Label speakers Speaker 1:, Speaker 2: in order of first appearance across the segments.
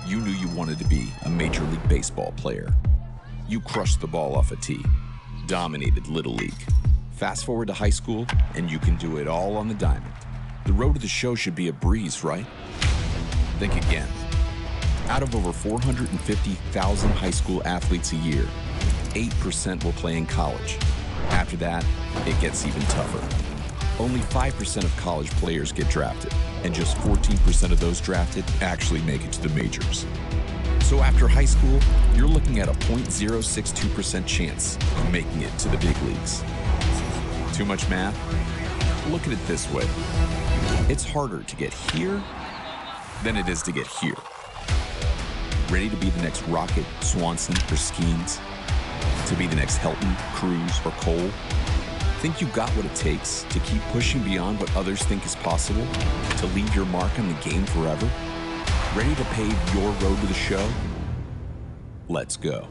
Speaker 1: you knew you wanted to be a Major League Baseball player. You crushed the ball off a tee, dominated Little League. Fast forward to high school, and you can do it all on the diamond. The road to the show should be a breeze, right? Think again. Out of over 450,000 high school athletes a year, 8% will play in college. After that, it gets even tougher. Only 5% of college players get drafted, and just 14% of those drafted actually make it to the majors. So after high school, you're looking at a 0.062% chance of making it to the big leagues. Too much math? Look at it this way. It's harder to get here than it is to get here. Ready to be the next Rocket, Swanson, or Skeens? To be the next Helton, Cruz, or Cole? Think you got what it takes to keep pushing beyond what others think is possible? To leave your mark on the game forever? Ready to pave your road to the show? Let's go.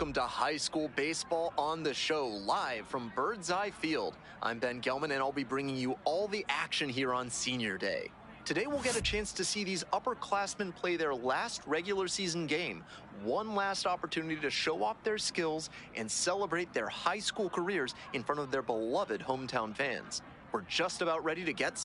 Speaker 2: Welcome to High School Baseball on the Show, live from Bird's Eye Field. I'm Ben Gelman, and I'll be bringing you all the action here on Senior Day. Today, we'll get a chance to see these upperclassmen play their last regular season game, one last opportunity to show off their skills and celebrate their high school careers in front of their beloved hometown fans. We're just about ready to get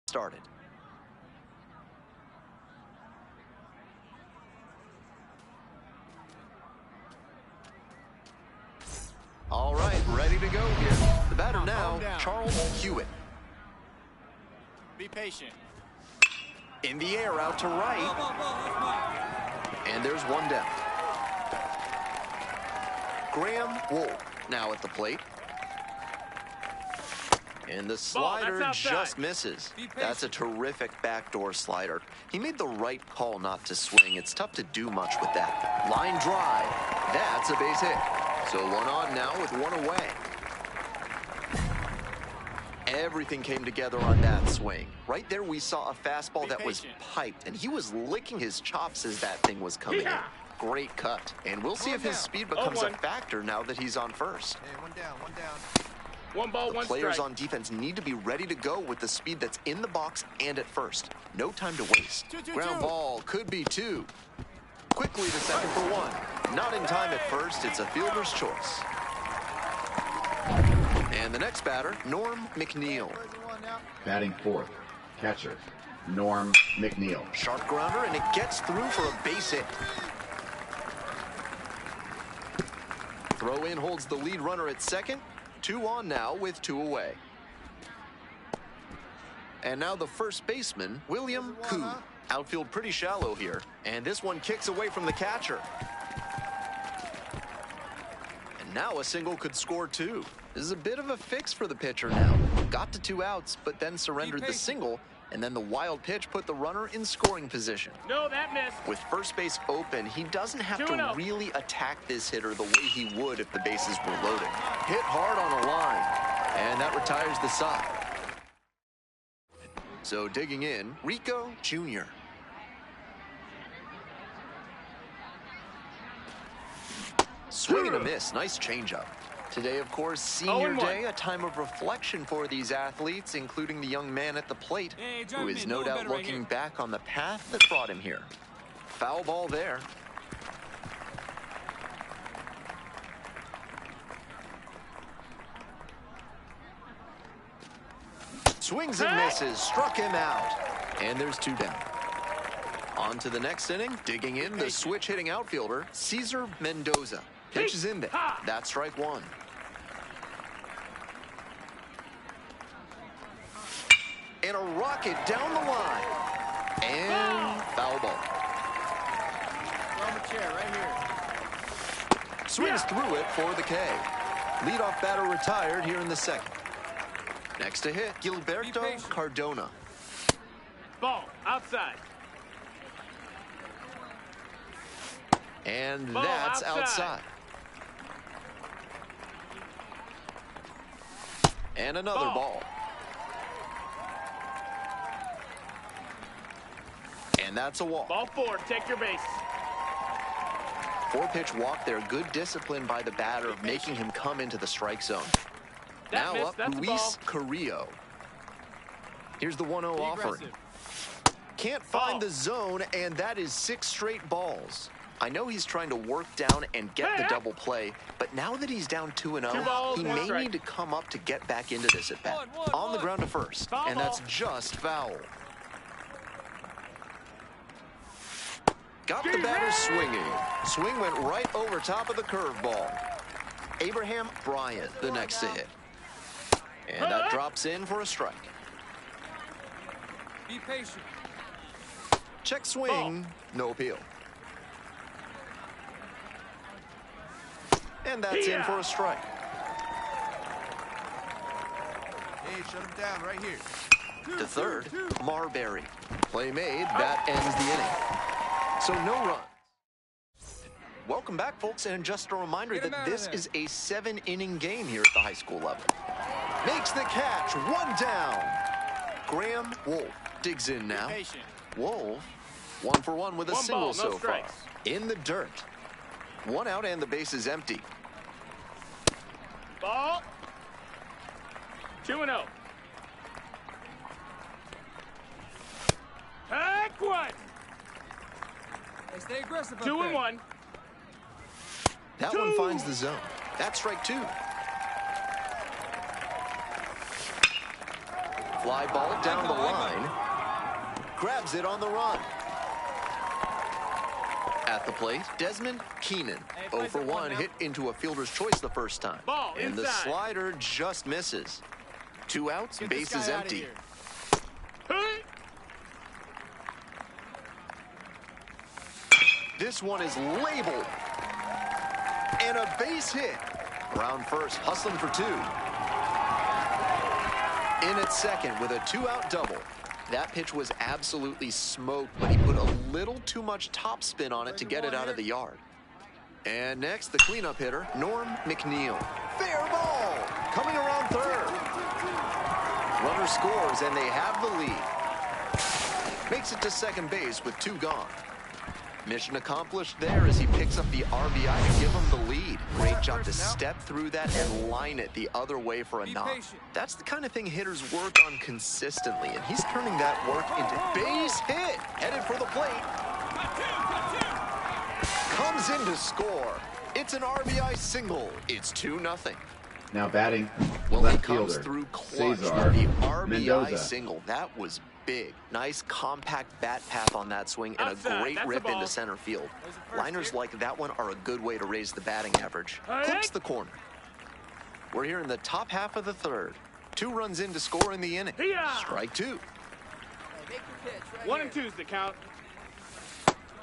Speaker 2: started. All right, ready to go here. The batter now, Charles Hewitt.
Speaker 3: Be patient.
Speaker 2: In the air, out to right. And there's one down. Graham Wolf now at the plate. And the slider just misses. That's a terrific backdoor slider. He made the right call not to swing. It's tough to do much with that. Line drive. That's a base hit. So one on now with one away. Everything came together on that swing. Right there we saw a fastball that was piped, and he was licking his chops as that thing was coming in. Great cut. And we'll see if his speed becomes a factor now that he's on first.
Speaker 3: Hey, one down, one down.
Speaker 2: One ball, one strike. Players on defense need to be ready to go with the speed that's in the box and at first. No time to waste. Ground ball could be two. Quickly to second for one. Not in time at first. It's a fielder's choice. And the next batter, Norm McNeil.
Speaker 4: Batting fourth, catcher, Norm McNeil.
Speaker 2: Sharp grounder, and it gets through for a base hit. Throw in holds the lead runner at second. 2 on now with 2 away. And now the first baseman, William Koo. Outfield pretty shallow here. And this one kicks away from the catcher. And now a single could score 2. This is a bit of a fix for the pitcher now. Got to 2 outs, but then surrendered the single. And then the wild pitch put the runner in scoring position.
Speaker 3: No, that missed.
Speaker 2: With first base open, he doesn't have to really attack this hitter the way he would if the bases were loaded. Hit hard on a line, and that retires the side. So digging in, Riko Jr. Swing and a miss. Nice changeup. Today, of course, senior day, a time of reflection for these athletes, including the young man at the plate, who is no doubt looking back on the path that brought him here. Foul ball there. Swings and misses, struck him out. And there's 2 down. On to the next inning, digging in, the switch-hitting outfielder, Cesar Mendoza. Pitches in there. That's strike 1. And a rocket down the line. And foul ball.
Speaker 3: Throw him a chair right here.
Speaker 2: Swings through it for the K. Leadoff batter retired here in the second. Next to hit, Gilberto Cardona.
Speaker 3: Ball, outside.
Speaker 2: And that's outside. And another ball. And that's a walk.
Speaker 3: Ball 4, take your base.
Speaker 2: 4-pitch walk there. Good discipline by the batter, making him come into the strike zone. Now up, Luis Carrillo. Here's the 1-0 offering. Can't find the zone, and that is 6 straight balls. I know he's trying to work down and get the double play, but now that he's down 2-0, he may need to come up to get back into this at bat. On the ground to first, and that's just foul. Got the batter swinging. Swing went right over top of the curveball. Abraham Bryant, the next to hit. And that drops in for a strike.
Speaker 3: Be patient.
Speaker 2: Check swing, no appeal. And that's in for a strike.
Speaker 3: Hey, shut him down right here.
Speaker 2: To third, Marbury. Play made, that ends the inning. So no runs. Welcome back, folks, and just a reminder that this is a 7-inning game here at the high school level. Makes the catch, 1 down. Graham Wolf digs in now. Wolf, 1 for 1 with a single so far. In the dirt. 1 out and the base is empty.
Speaker 3: Ball. 2-0. Heck what? Hey, stay aggressive. 2-1.
Speaker 2: That one finds the zone. That's strike 2. fly ball down the line. Grabs it on the run. At the plate, Desmond Keenan. 0 for 1, hit into a fielder's choice the first time. And the slider just misses. 2 outs, base is empty. This one is labeled. And a base hit. Around first, hustling for 2. In at second with a 2-out double. That pitch was absolutely smoked, but he put a little too much topspin on it to get it out of the yard. And next, the cleanup hitter, Norm McNeil. Fair ball! Coming around third. Runner scores, and they have the lead. Makes it to second base with 2 gone. Mission accomplished there as he picks up the RBI to give him the lead. Great job to step through that and line it the other way for a knock. That's the kind of thing hitters work on consistently, and he's turning that work into base hit. Headed for the plate. Comes in to score. It's an RBI single. It's 2-0.
Speaker 4: Now batting,
Speaker 2: well,
Speaker 4: left
Speaker 2: he comes
Speaker 4: fielder,
Speaker 2: through clutch
Speaker 4: Cesar
Speaker 2: with the RBI
Speaker 4: Mendoza.
Speaker 2: single. That was big. Nice compact bat path on that swing and a great rip into center field. Liners like that one are a good way to raise the batting average. Clips the corner. We're here in the top half of the third. 2 runs in to score in the inning. Strike 2.
Speaker 3: 1 and 2's the count.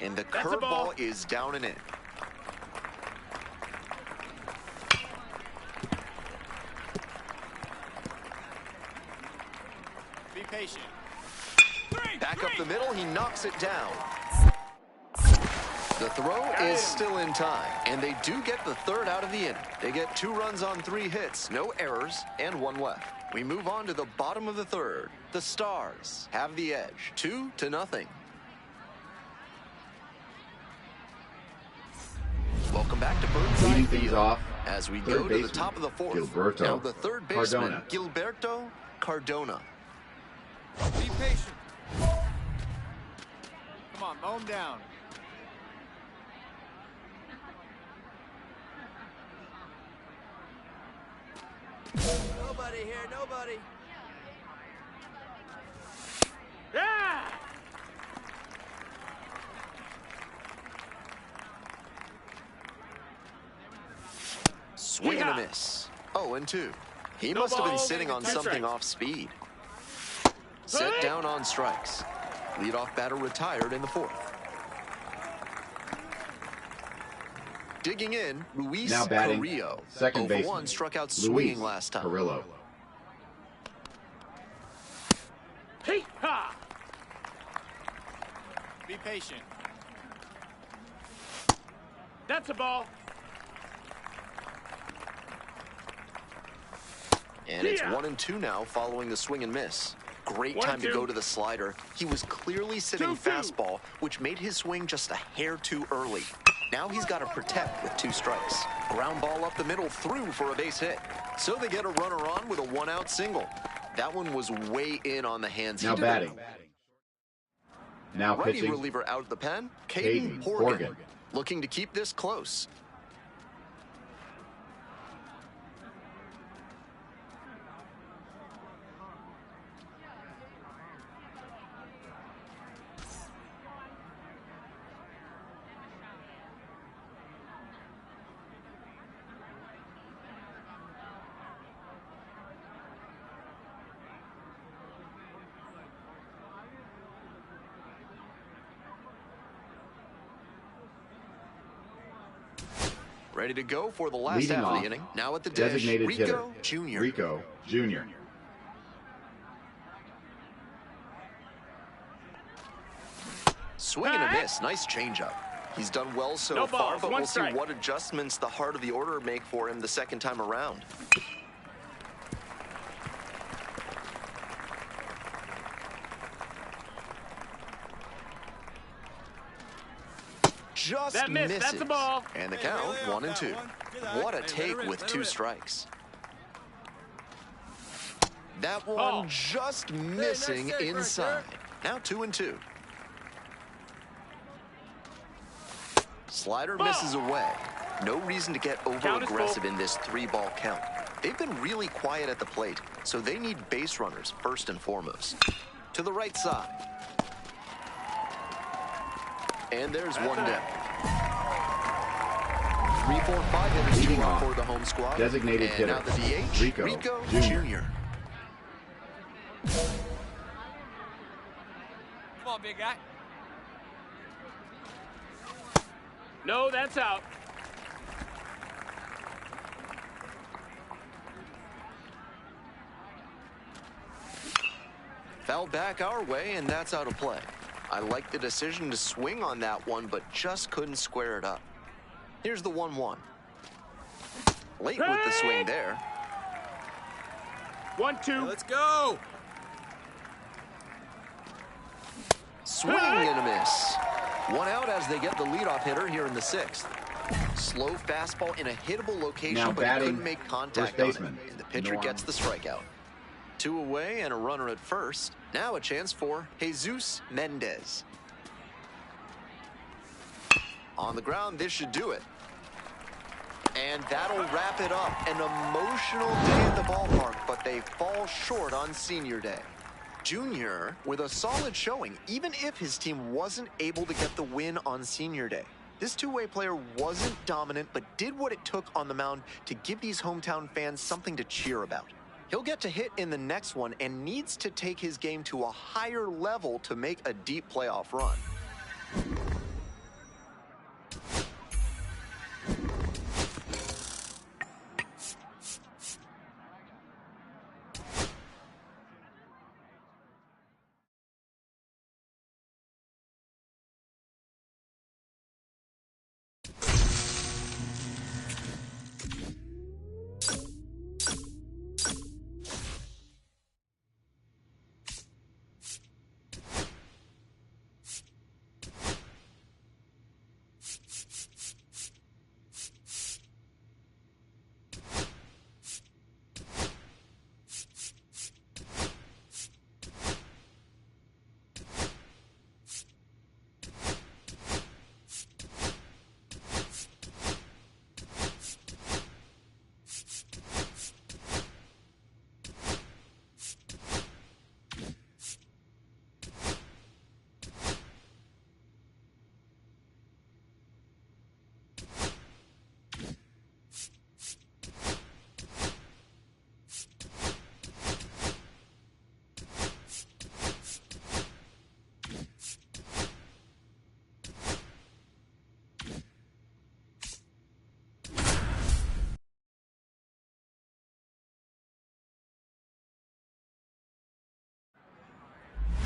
Speaker 2: And the curveball is down and in.
Speaker 3: Be patient.
Speaker 2: Back up the middle, he knocks it down. The throw is still in time, and they do get the 3rd out of the inning. They get 2 runs on 3 hits, no errors, and 1 left. We move on to the bottom of the 3rd. The Stars have the edge, 2-0. Welcome back to Birds Eye
Speaker 4: Leading things
Speaker 2: Field
Speaker 4: off,
Speaker 2: as we
Speaker 4: third
Speaker 2: go to the
Speaker 4: baseman,
Speaker 2: top of the 4th.
Speaker 4: Gilberto
Speaker 2: Now the 3rd baseman,
Speaker 4: Cardona.
Speaker 2: Gilberto Cardona.
Speaker 3: Be patient. Come on, mow him down. Nobody here, nobody. Yeah!
Speaker 2: Swing and a miss. 0-2. He must have been sitting on something off speed. Set down on strikes. Leadoff batter retired in the 4th. Digging in, Luis
Speaker 4: Now batting,
Speaker 2: Carrillo.
Speaker 4: second
Speaker 2: 0 for 1,
Speaker 4: baseman,
Speaker 2: struck out
Speaker 4: Luis
Speaker 2: swinging last time.
Speaker 4: Carrillo.
Speaker 3: Hey, ha! Be patient. That's a ball.
Speaker 2: And it's 1-2 now following the swing and miss. Great time to go to the slider. He was clearly sitting fastball, which made his swing just a hair too early. Now he's got to protect with 2 strikes. Ground ball up the middle, through for a base hit. So they get a runner on with a 1-out single. That one was way in on the hands.
Speaker 4: Now batting. Now
Speaker 2: Righty
Speaker 4: pitching,
Speaker 2: reliever out of the pen,
Speaker 4: Caden
Speaker 2: Caden Horgan.
Speaker 4: Horgan.
Speaker 2: Looking to keep this close. Ready to go for the last
Speaker 4: Leading
Speaker 2: half of
Speaker 4: off,
Speaker 2: the inning. Now at the dish,
Speaker 4: designated hitter,
Speaker 2: Riko Jr.
Speaker 4: Riko Jr.
Speaker 2: Swing and a miss. Nice changeup. He's done well so far, but we'll see what adjustments the heart of the order make for him the second time around. Just misses.
Speaker 3: That's a ball.
Speaker 2: And the count, 1-2. What a take with 2 strikes. That one just missing inside. Now 2-2. Slider misses away. No reason to get over aggressive in this 3-ball count. They've been really quiet at the plate, so they need base runners first and foremost. To the right side. And there's one down. 3, 4, 5 hitters
Speaker 4: Leading
Speaker 2: team
Speaker 4: off
Speaker 2: for the home squad.
Speaker 4: designated
Speaker 2: and
Speaker 4: hitter,
Speaker 2: now the DH,
Speaker 4: Riko
Speaker 2: Jr.
Speaker 3: Come on, big guy. No, that's out.
Speaker 2: Fouled back our way, and that's out of play. I like the decision to swing on that one, but just couldn't square it up. Here's the 1-1. Late with the swing there.
Speaker 3: 1-2. Let's go.
Speaker 2: Swing and a miss. One out as they get the leadoff hitter here in the 6th. Slow fastball in a hittable location,
Speaker 4: Now
Speaker 2: but he
Speaker 4: batting,
Speaker 2: couldn't make contact
Speaker 4: first
Speaker 2: on it.
Speaker 4: baseman,
Speaker 2: And the pitcher
Speaker 4: Norm.
Speaker 2: gets the strikeout. 2 away and a runner at first. Now a chance for Jesus Mendez. On the ground, this should do it. And that'll wrap it up. An emotional day at the ballpark, but they fall short on senior day. Junior with a solid showing, even if his team wasn't able to get the win on senior day. This two-way player wasn't dominant, but did what it took on the mound to give these hometown fans something to cheer about. He'll get to hit in the next one and needs to take his game to a higher level to make a deep playoff run.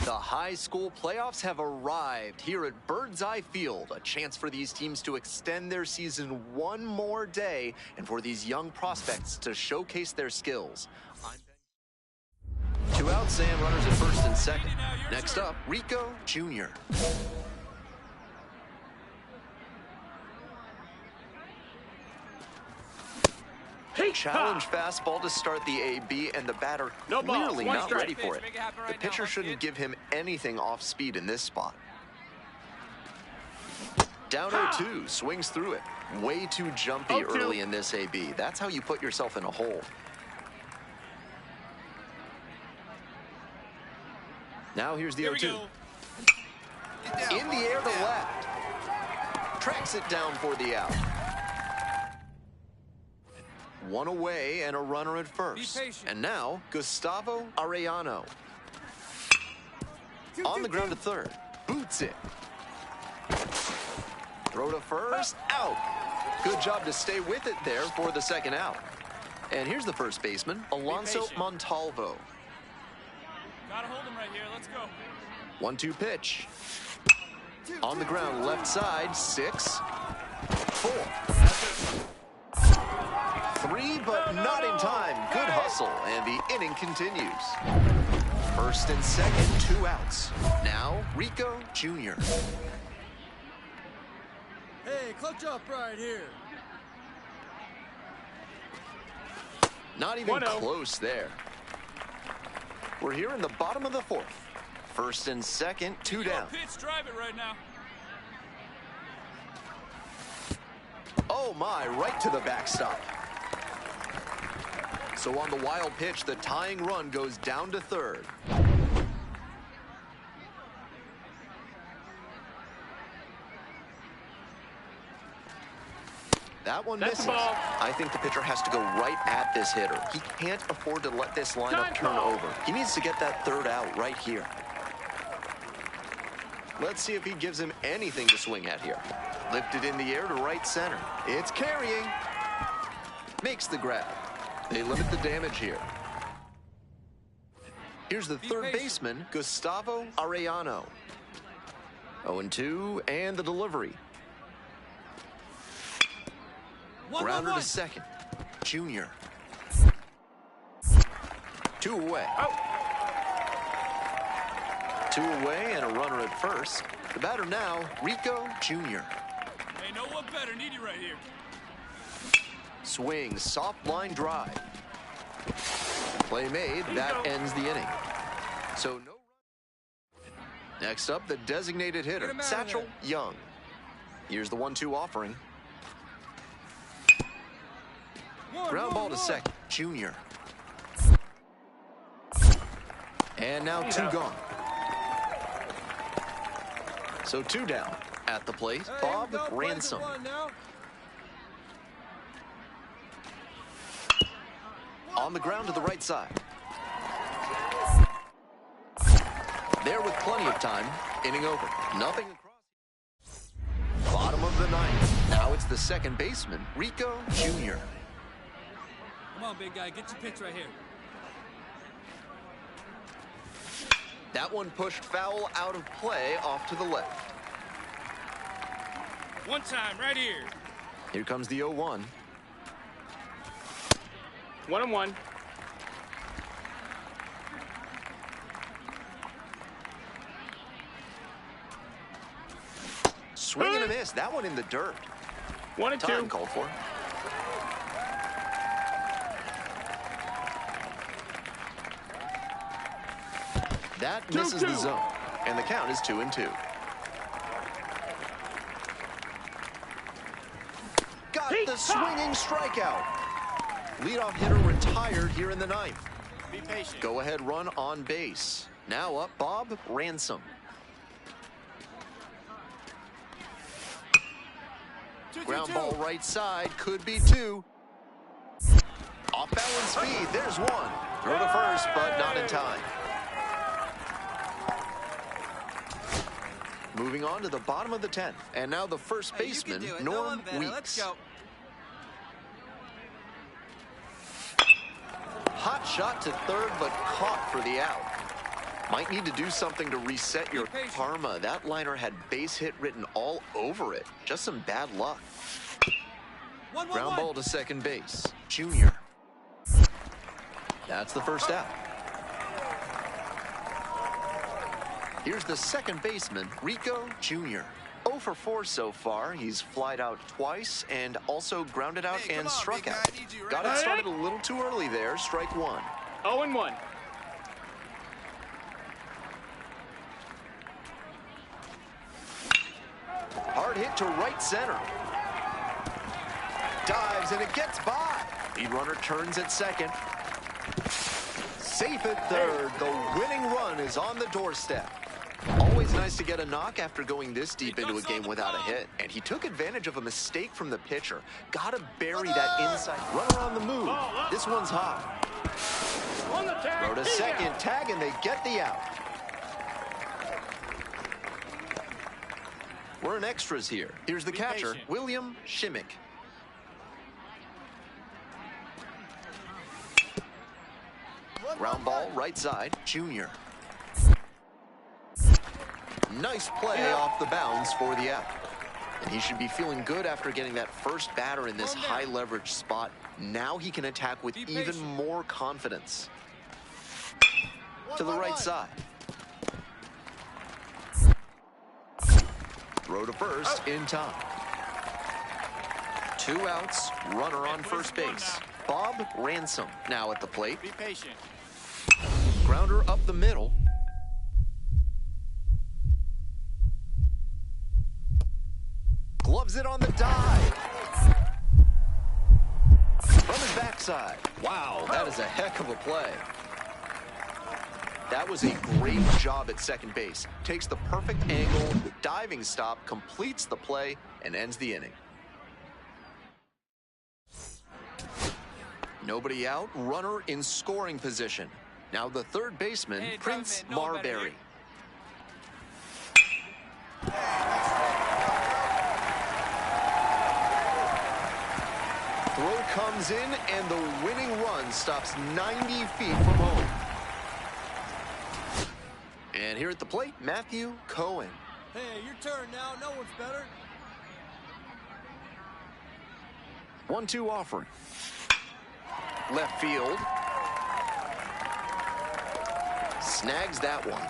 Speaker 2: The high school playoffs have arrived here at Bird's Eye Field, a chance for these teams to extend their season one more day and for these young prospects to showcase their skills. 2 outs and runners at first and second. Next up, Riko Jr. Challenge fastball to start the AB, and the batter
Speaker 3: No ball,
Speaker 2: clearly
Speaker 3: one
Speaker 2: not
Speaker 3: strike.
Speaker 2: ready for it.
Speaker 3: Make it happen
Speaker 2: The
Speaker 3: right
Speaker 2: pitcher
Speaker 3: now,
Speaker 2: shouldn't
Speaker 3: kid.
Speaker 2: give him anything off speed in this spot. Down 0-2, swings through it. Way too jumpy
Speaker 3: 0-2.
Speaker 2: early in this AB. That's how you put yourself in a hole. Now here's the
Speaker 3: Here we
Speaker 2: 0-2.
Speaker 3: go.
Speaker 2: In the air to left. Tracks it down for the out. 1 away and a runner at first.
Speaker 3: patient.
Speaker 2: And now, Gustavo Arellano. On the ground to third. Boots it. Throw to first. Out. Good job to stay with it there for the second out. And here's the first baseman, Alonso
Speaker 3: patient.
Speaker 2: Montalvo.
Speaker 3: Gotta hold him right here. Let's go.
Speaker 2: 1-2 pitch. On the ground, left side, 6, 4. 3, but not in time. Good hustle, and the inning continues. First and second, 2 outs. Now, Riko Jr.
Speaker 5: Hey, clutch up right here.
Speaker 2: Not even
Speaker 3: 1-0.
Speaker 2: close there. We're here in the bottom of the 4th. First and second, 2 down.
Speaker 3: Pitch, drive it right now.
Speaker 2: Oh my, right to the backstop. So on the wild pitch, the tying run goes down to third. That one misses. I think the pitcher has to go right at this hitter. He can't afford to let this lineup turn over. He needs to get that third out right here. Let's see if he gives him anything to swing at here. Lifted in the air to right center. It's carrying. Makes the grab. They limit the damage here. Here's the third baseman, Gustavo Arellano. 0-2, and the delivery. Grounder to second. Junior. 2 away. 2 away and a runner at first. The batter now, Riko Jr.
Speaker 5: Hey, no one better. Need you right here.
Speaker 2: Swing, soft line drive. Play made, that ends the inning. So no run. Next up, the designated hitter, Satchel Young. Here's the 1-2 offering. Ground ball to second, Junior. And now 2 gone. So 2 down. At the plate, Bob Ransom. On the ground to the right side. There with plenty of time. Inning over. Nothing across. Bottom of the ninth. Now it's the second baseman, Riko Jr.
Speaker 3: Come on, big guy. Get your pitch right here.
Speaker 2: That one pushed foul out of play off to the left.
Speaker 5: One time, right here.
Speaker 2: Here comes the 0-1.
Speaker 5: 1-1.
Speaker 2: Swing and a miss. That one in the dirt.
Speaker 5: 1-2.
Speaker 2: Time called for. That misses the zone, and the count is 2-2. Got the swinging strikeout. Leadoff hitter retired here in the ninth.
Speaker 5: Be patient.
Speaker 2: Go ahead run on base. Now up Bob Ransom.
Speaker 5: 2-2-2.
Speaker 2: Ground ball right side, could be 2. Off balance speed, there's 1. Throw to first, but not in time. Moving on to the bottom of the 10th, and now the first baseman, Norm Weeks.
Speaker 3: Let's go.
Speaker 2: Hot shot to third, but caught for the out. Might need to do something to reset your karma. That liner had base hit written all over it. Just some bad luck. Ground ball to second base, Junior. That's the first out. Here's the second baseman, Riko Jr. 0 for 4 so far. He's flied out twice and also grounded out and struck out. Got it started a little too early there. Strike 1.
Speaker 5: 0-1.
Speaker 2: Hard hit to right center. Dives and it gets by. Lead runner turns at second. Safe at third. The winning run is on the doorstep. Always nice to get a knock after going this deep into a game without a hit. And he took advantage of a mistake from the pitcher. Gotta bury that inside. Runner on the move. This one's hot. Throw to second, tag, and they get the out. We're in extras here. Here's the catcher, William Shimmick. Ground ball, right side, Junior. Nice play off the bounds for the out. And he should be feeling good after getting that first batter in this high leverage spot. Now he can attack with even more confidence. To the right side. Throw to first in time. 2 outs, runner on first base. Bob Ransom now at the plate.
Speaker 5: Be patient.
Speaker 2: Grounder up the middle. Gloves it on the dive. From his backside. Wow, that is a heck of a play. That was a great job at second base. Takes the perfect angle, diving stop, completes the play, and ends the inning. Nobody out, runner in scoring position. Now the third baseman, Prince Marbury. Throw comes in, and the winning run stops 90 feet from home. And here at the plate, Matthew Cohen.
Speaker 3: Hey, your turn now. No one's better.
Speaker 2: 1-2 offering. Left field. Snags that one.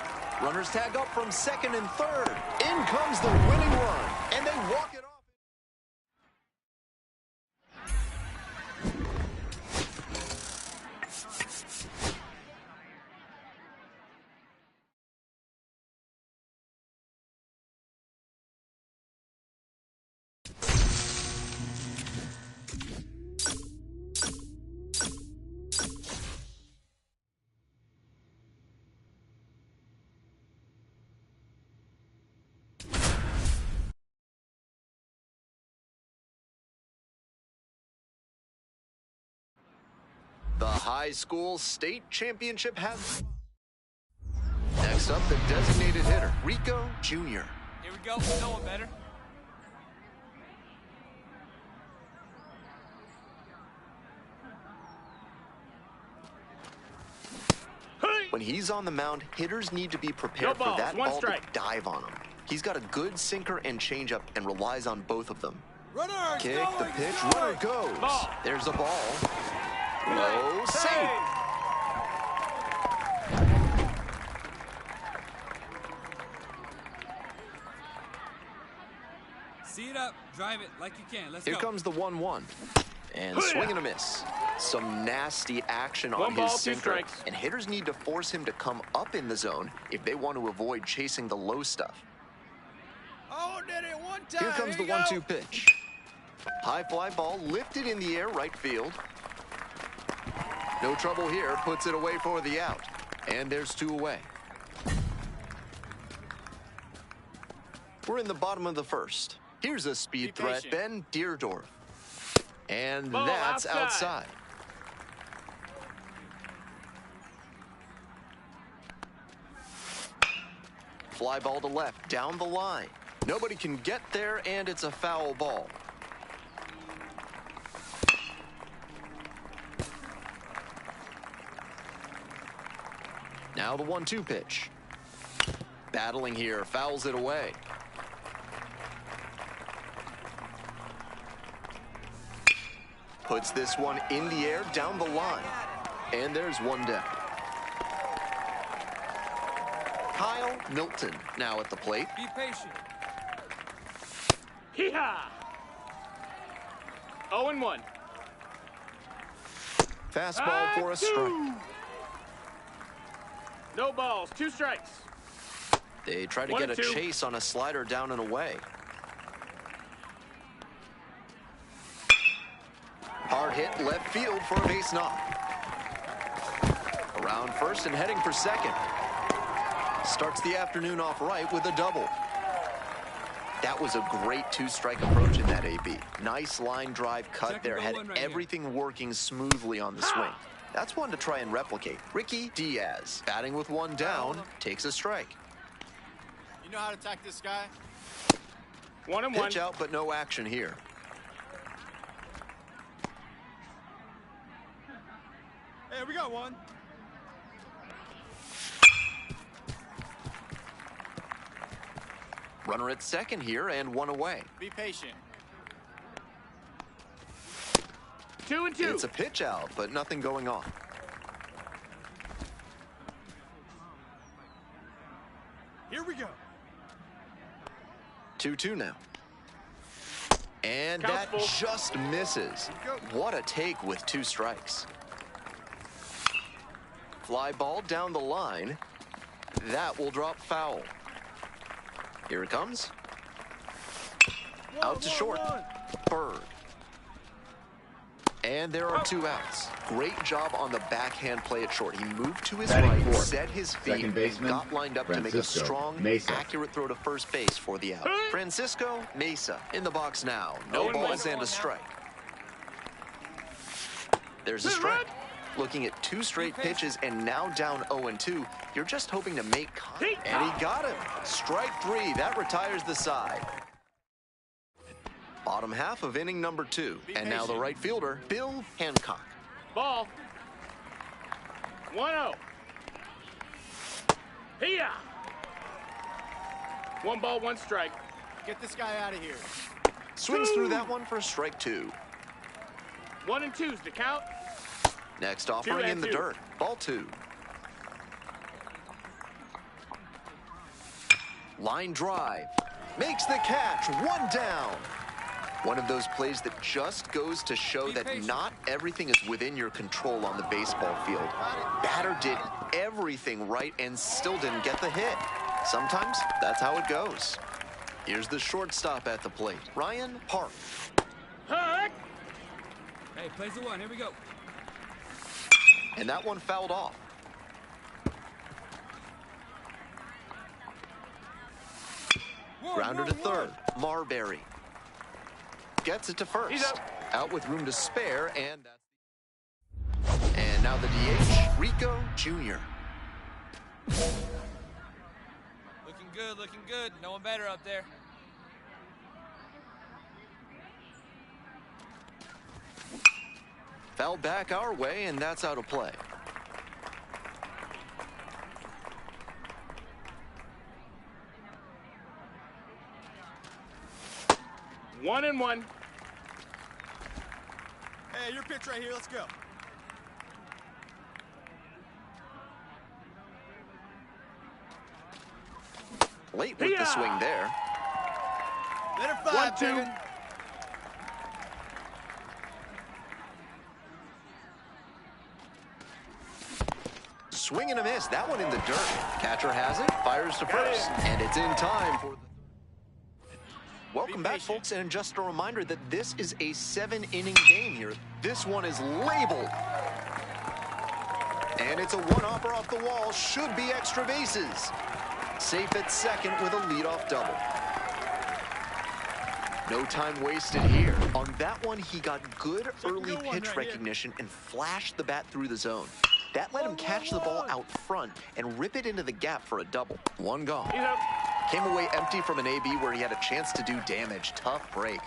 Speaker 2: Runners tag up from second and third. In comes the winning run, and they walk it off. The high school state championship has. Next up, the designated hitter, Riko Jr.
Speaker 3: Here we go. No one better.
Speaker 2: When he's on the mound, hitters need to be prepared for that ball to dive on him. He's got a good sinker and changeup and relies on both of them.
Speaker 3: Runner,
Speaker 2: Kick the pitch, runner goes.
Speaker 5: Ball.
Speaker 2: There's a ball. Low, safe.
Speaker 3: See it up. Drive it like you can. Let's
Speaker 2: Here
Speaker 3: go.
Speaker 2: comes the 1-1. And swing and a miss. Some nasty action on
Speaker 5: One ball,
Speaker 2: his
Speaker 5: 2
Speaker 2: sinker.
Speaker 5: strikes.
Speaker 2: And hitters need to force him to come up in the zone if they want to avoid chasing the low stuff.
Speaker 3: Oh, did it one time.
Speaker 2: Here comes the 1-2 pitch. High fly ball lifted in the air, right field. No trouble here, puts it away for the out. And there's 2 away. We're in the bottom of the first. Here's a speed threat, Ben Deerdorf. And
Speaker 5: Ball
Speaker 2: that's
Speaker 5: outside.
Speaker 2: Fly ball to left, down the line. Nobody can get there, and it's a foul ball. Now the 1-2 pitch. Battling here, fouls it away. Puts this one in the air, down the line. And there's 1 down. Kyle Milton now at the plate.
Speaker 3: Be patient.
Speaker 5: Hee-haw! 0-1.
Speaker 2: Fastball for a strike.
Speaker 5: No balls, 2 strikes.
Speaker 2: They try to
Speaker 5: 1
Speaker 2: get a
Speaker 5: and 2.
Speaker 2: chase on a slider down and away. Hard hit left field for a base knock. Around first and heading for second. Starts the afternoon off right with a double. That was a great 2-strike approach in that AB. Nice line drive cut
Speaker 3: Second
Speaker 2: there.
Speaker 3: goal
Speaker 2: Had
Speaker 3: one right
Speaker 2: everything working smoothly on the swing. That's one to try and replicate. Ricky Diaz, batting with 1 down, takes a strike.
Speaker 3: You know how to attack this guy?
Speaker 5: 1-1.
Speaker 2: Pitch out, but no action here.
Speaker 3: Hey, we got one.
Speaker 2: Runner at second here and 1 away.
Speaker 3: Be patient.
Speaker 5: 2-2.
Speaker 2: It's a pitch out, but nothing going on.
Speaker 3: Here we go.
Speaker 2: 2-2 now. And
Speaker 5: Count's
Speaker 2: that
Speaker 5: full.
Speaker 2: just misses. What a take with 2 strikes. Fly ball down the line. That will drop foul. Here it comes. Out to short. Bird. And there are 2 outs. Great job on the backhand play at short. He moved to his
Speaker 4: Batting
Speaker 2: right,
Speaker 4: fourth.
Speaker 2: set his feet,
Speaker 4: Second
Speaker 2: and
Speaker 4: baseman,
Speaker 2: got lined up to make a
Speaker 4: Francisco
Speaker 2: strong,
Speaker 4: Mesa.
Speaker 2: accurate throw to first base for the out. Francisco Mesa in the box now. No
Speaker 5: 0-1.
Speaker 2: balls and a strike. There's a strike. Looking at 2 straight pitches and now down 0-2. You're just hoping to make contact. And he got him. Strike 3. That retires the side. Bottom half of inning number 2. And now the right fielder, Bill Hancock.
Speaker 5: Ball. 1-0. Here. 1 ball, 1 strike.
Speaker 3: Get this guy out of here.
Speaker 2: Swings through that one for strike 2.
Speaker 5: 1 and 2's the count.
Speaker 2: Next offering in the
Speaker 5: 2-2.
Speaker 2: dirt. Ball 2. Line drive. Makes the catch. 1 down. One of those plays that just goes to show that not everything is within your control on the baseball field. Batter did everything right and still didn't get the hit. Sometimes that's how it goes. Here's the shortstop at the plate, Ryan Park.
Speaker 5: Huck.
Speaker 3: Hey, plays the 1. Here we go.
Speaker 2: And that one fouled off. Grounder to third, Marbury. Gets it to first.
Speaker 5: He's
Speaker 2: out with room to spare, and now the DH, Riko Jr.
Speaker 3: Looking good. No one better up there.
Speaker 2: Fouled back our way, and that's out of play.
Speaker 5: One and 1.
Speaker 3: Hey, your pitch right here. Let's go.
Speaker 2: Late with the swing there.
Speaker 3: Let her fly,
Speaker 5: 1-2.
Speaker 3: Kevin.
Speaker 2: Swing and a miss. That one in the dirt. Catcher has it. Fires to first. And it's in time for the... Welcome back, folks, and just a reminder that this is a 7-inning game here. This one is labeled. And it's a one-hopper off the wall. Should be extra bases. Safe at second with a leadoff double. No time wasted here. On that one, he got good early pitch recognition and flashed the bat through the zone. That let him catch the ball out front and rip it into the gap for a double. 1 gone.
Speaker 5: He's out.
Speaker 2: Came away empty from an AB where he had a chance to do damage. Tough break.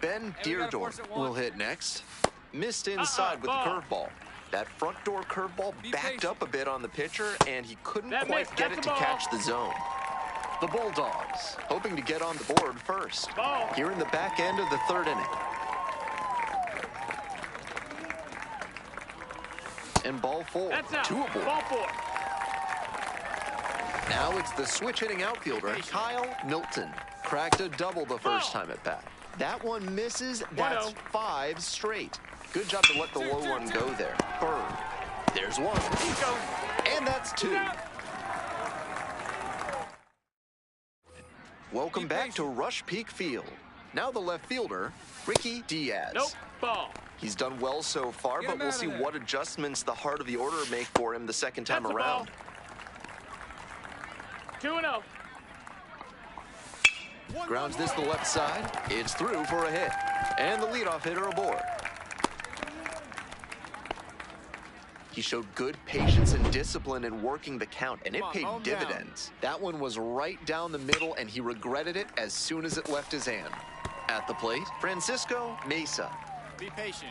Speaker 2: Ben Deerdorf will hit next. Missed inside with the curveball. That front door curveball backed up a bit on the pitcher, and he couldn't quite get it to catch the zone. The Bulldogs hoping to get on the board first. Here in the back end of the 3rd inning. And ball 4.
Speaker 5: That's out.
Speaker 2: 2 aboard.
Speaker 5: Ball 4.
Speaker 2: Now it's the switch-hitting outfielder, Kyle Milton. Cracked a double the first time at bat. That one misses. That's 5 straight. Good job to let the low one go there. Bird. There's 1. And that's 2. Welcome back to Rush Peak Field. Now the left fielder, Ricky Diaz.
Speaker 5: Nope. Ball.
Speaker 2: He's done well so far, but we'll see what adjustments the heart of the order make for him the second time
Speaker 5: That's a
Speaker 2: around.
Speaker 5: ball. 2-0.
Speaker 2: Grounds this to the left side. It's through for a hit. And the leadoff hitter aboard. He showed good patience and discipline in working the count, and it paid dividends. That one was right down the middle, and he regretted it as soon as it left his hand. At the plate, Francisco Mesa.
Speaker 3: Be patient.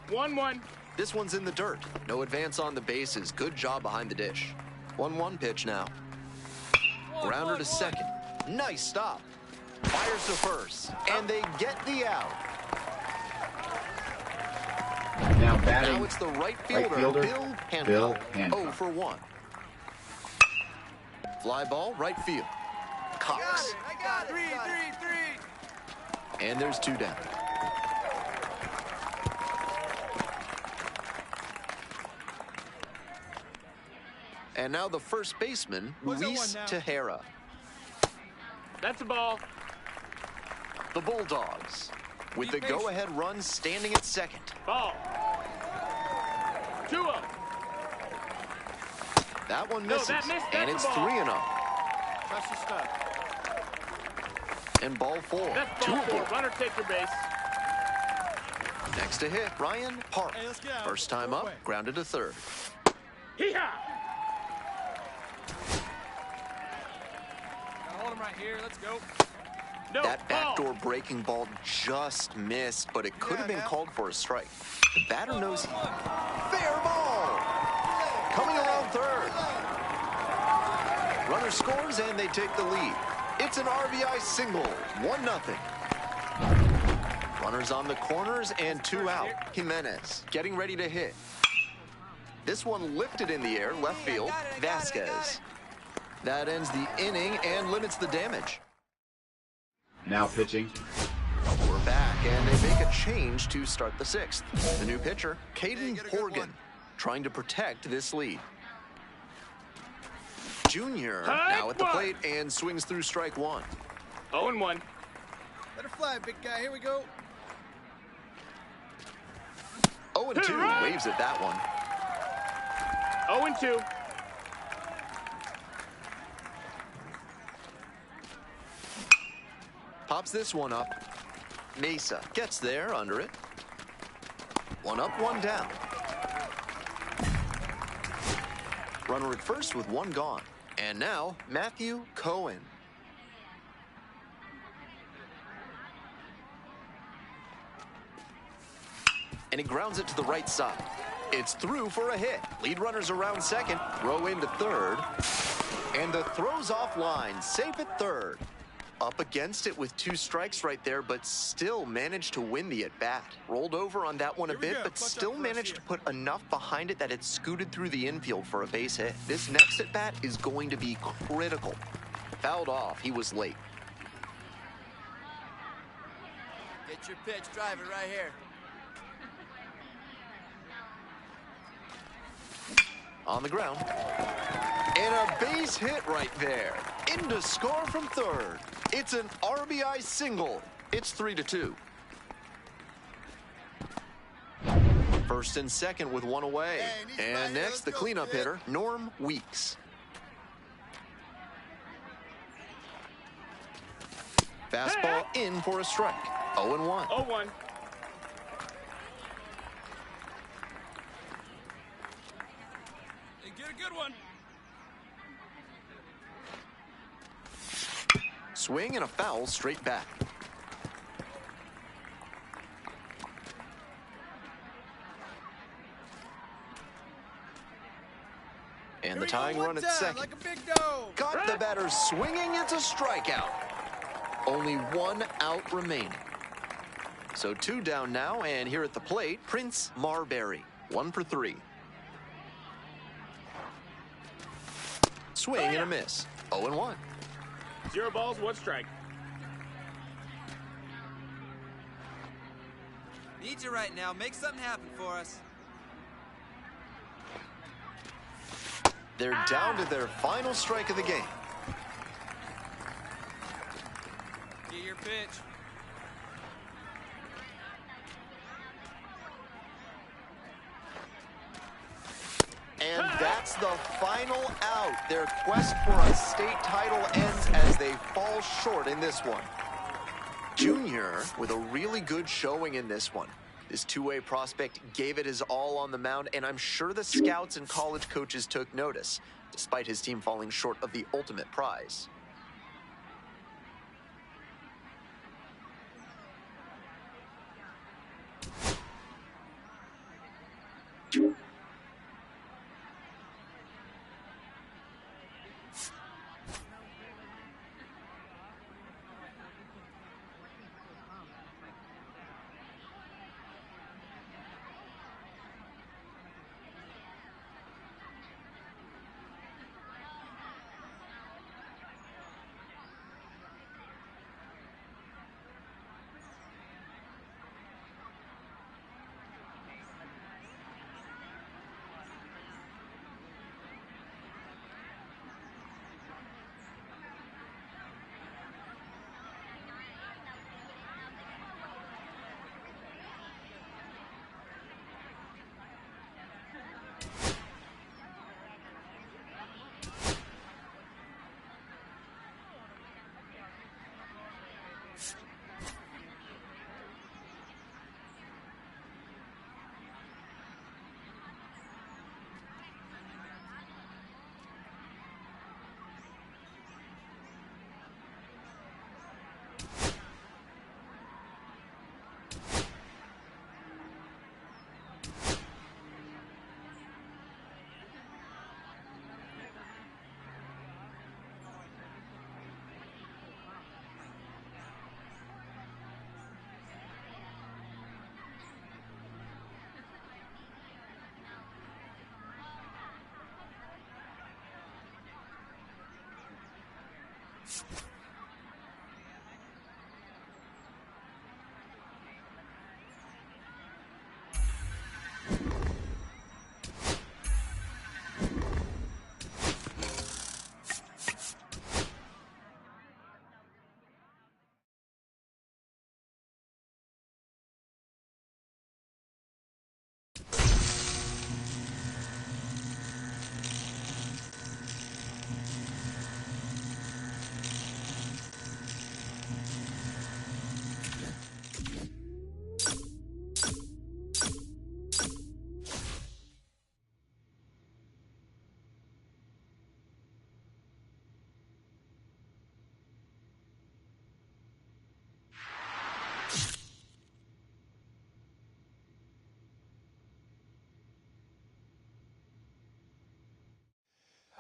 Speaker 5: 1-1.
Speaker 2: This one's in the dirt. No advance on the bases. Good job behind the dish. 1-1 pitch now. Grounder to second. Nice stop. Fires to first. And they get the out.
Speaker 4: Now batting.
Speaker 2: Now it's the right fielder, Bill Hancock. 0 for 1. Fly ball, right field. Cox.
Speaker 3: I got it. 3.
Speaker 2: And there's 2 down. And now the first baseman, Luis Tejera.
Speaker 5: That's a ball.
Speaker 2: The Bulldogs with the go-ahead run standing at second.
Speaker 5: Ball. 2-0.
Speaker 2: That one
Speaker 5: No,
Speaker 2: misses,
Speaker 5: that missed.
Speaker 2: and
Speaker 5: That's
Speaker 2: it's
Speaker 5: a ball.
Speaker 2: 3-0.
Speaker 3: Trust your stuff.
Speaker 2: And ball 4.
Speaker 5: That's
Speaker 2: Two
Speaker 5: ball 4.
Speaker 2: aboard.
Speaker 5: Runner take your base.
Speaker 2: Next to hit, Ryan Park.
Speaker 3: Hey, let's get out.
Speaker 2: First time
Speaker 3: Go
Speaker 2: up,
Speaker 3: away.
Speaker 2: grounded to third.
Speaker 5: Hee-haw.
Speaker 3: Gotta hold him right here. Let's go.
Speaker 5: No,
Speaker 2: That
Speaker 5: ball.
Speaker 2: backdoor breaking ball just missed, but it could have been called for a strike. The batter knows fair ball. Coming around third. Runner scores and they take the lead. It's an RBI single, 1-0. Runners on the corners and 2 out. Jimenez getting ready to hit. This one lifted in the air, left field, Vasquez. That ends the inning and limits the damage.
Speaker 4: Now pitching.
Speaker 2: We're back, and they make a change to start the 6th. The new pitcher, Caden Horgan, trying to protect this lead. Junior now at the plate and swings through strike 1.
Speaker 5: 0-1.
Speaker 3: Let her fly, big guy. Here we go.
Speaker 2: 0-2, waves at that one.
Speaker 5: 0-2.
Speaker 2: Pops this one up. Mesa gets there under it. 1 up, 1 down. Runner at first with 1 gone. And now, Matthew Cohen. And he grounds it to the right side. It's through for a hit. Lead runners around second, throw into third. And the throw's offline, safe at third. Up against it with 2 strikes right there, but still managed to win the at-bat. Rolled over on that one a bit, but still managed to put enough behind it that it scooted through the infield for a base hit. This next at-bat is going to be critical. Fouled off, he was late.
Speaker 3: Get your pitch. Drive it right here.
Speaker 2: On the ground. And a base hit right there. In to score from third. It's an RBI single. It's 3-2. First and second with 1 away. And next, the cleanup hitter, Norm Weeks. Fastball in for a strike. 0-1.
Speaker 5: 0-1.
Speaker 3: Hey, get a good one.
Speaker 2: Swing and a foul straight back. And the tying run at second.
Speaker 3: Like a big dog.
Speaker 2: Got the batter swinging. It's a strikeout. Only 1 out remaining. So 2 down now, and here at the plate, Prince Marbury. 1 for 3. Swing and a miss. 0-1.
Speaker 5: 0 balls, 1 strike.
Speaker 3: Need you right now. Make something happen for us.
Speaker 2: They're down to their final strike of the game.
Speaker 3: Get your pitch.
Speaker 2: And that's the final out. Their quest for a state title ends as they fall short in this one. Junior with a really good showing in this one. This two-way prospect gave it his all on the mound, and I'm sure the scouts and college coaches took notice, despite his team falling short of the ultimate prize.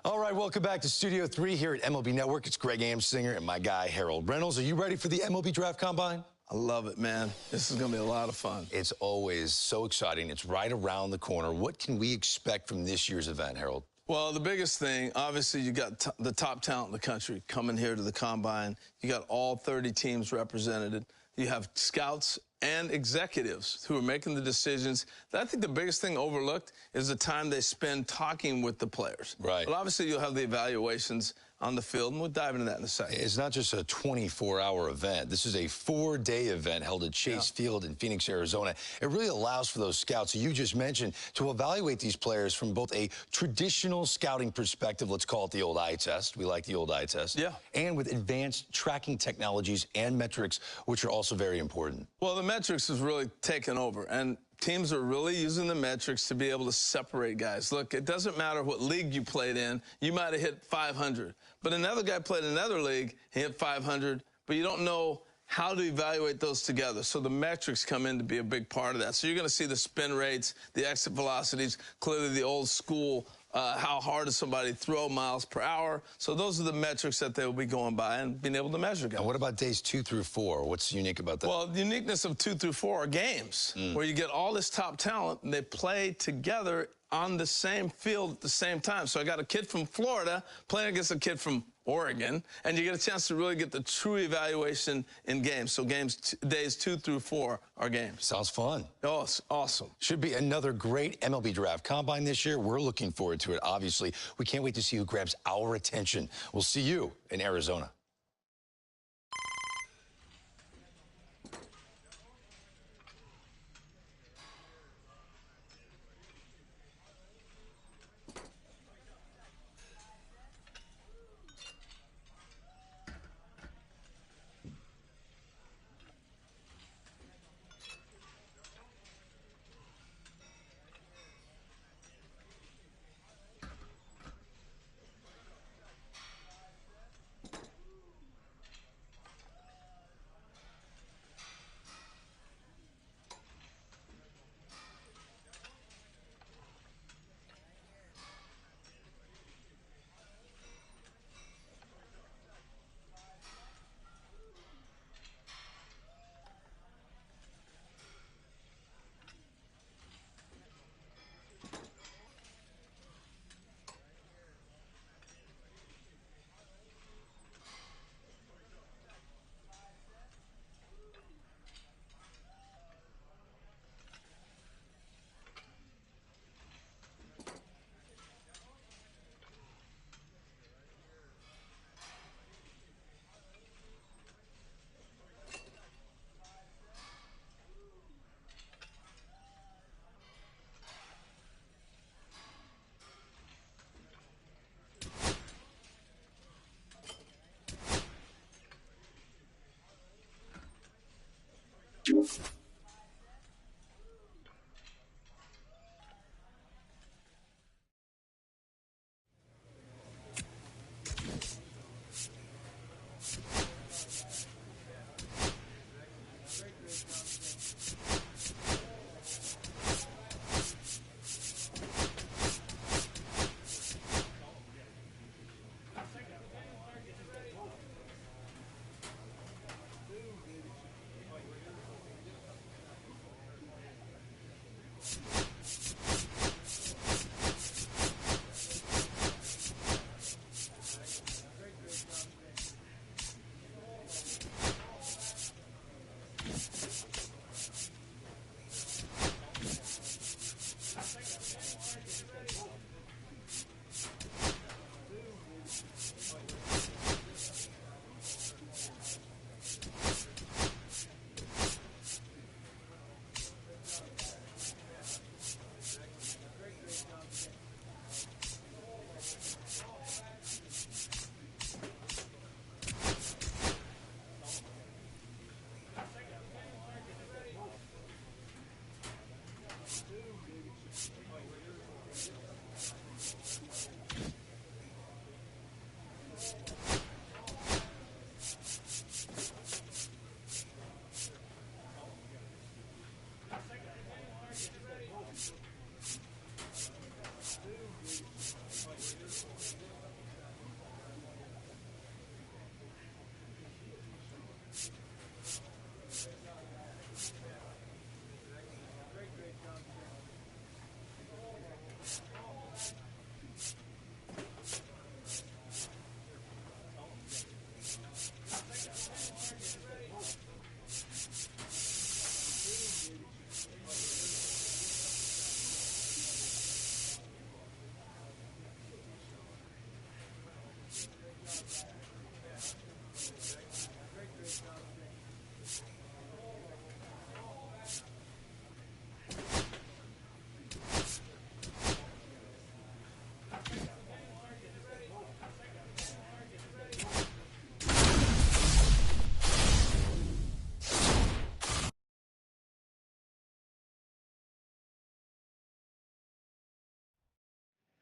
Speaker 6: All right, welcome back to Studio 3 here at MLB Network. It's Greg Amsinger and my guy, Harold Reynolds. Are you ready for the MLB Draft Combine?
Speaker 7: I love it, man. This is going to be a lot of fun.
Speaker 6: It's always so exciting. It's right around the corner. What can we expect from this year's event, Harold?
Speaker 7: Well, the biggest thing, obviously, you got the top talent in the country coming here to the Combine. You got all 30 teams represented. You have scouts and executives who are making the decisions. I think the biggest thing overlooked is the time they spend talking with the players.
Speaker 6: Right.
Speaker 7: But obviously, you'll have the evaluations on the field, and we'll dive into that in a second.
Speaker 6: It's not just a 24-hour event. This is a 4-day event held at Chase Field in Phoenix, Arizona. It really allows for those scouts you just mentioned to evaluate these players from both a traditional scouting perspective, let's call it the old eye test. We like the old eye test.
Speaker 7: Yeah.
Speaker 6: And with advanced tracking technologies and metrics, which are also very important.
Speaker 7: Well, the metrics has really taken over, and teams are really using the metrics to be able to separate guys. Look, it doesn't matter what league you played in. You might have hit 500, but another guy played in another league, he hit 500, but you don't know how to evaluate those together. So the metrics come in to be a big part of that. So you're going to see the spin rates, the exit velocities, clearly the old school, how hard does somebody throw miles per hour. So those are the metrics that they will be going by and being able to measure guys.
Speaker 6: And what about days 2 through 4? What's unique about that?
Speaker 7: Well, the uniqueness of 2 through 4 are games where you get all this top talent and they play together on the same field at the same time. So I got a kid from Florida playing against a kid from Oregon, and you get a chance to really get the true evaluation in games. So days 2 through 4 are games.
Speaker 6: Sounds fun.
Speaker 7: Oh, it's awesome.
Speaker 6: Should be another great MLB Draft Combine this year. We're looking forward to it, obviously. We can't wait to see who grabs our attention. We'll see you in Arizona.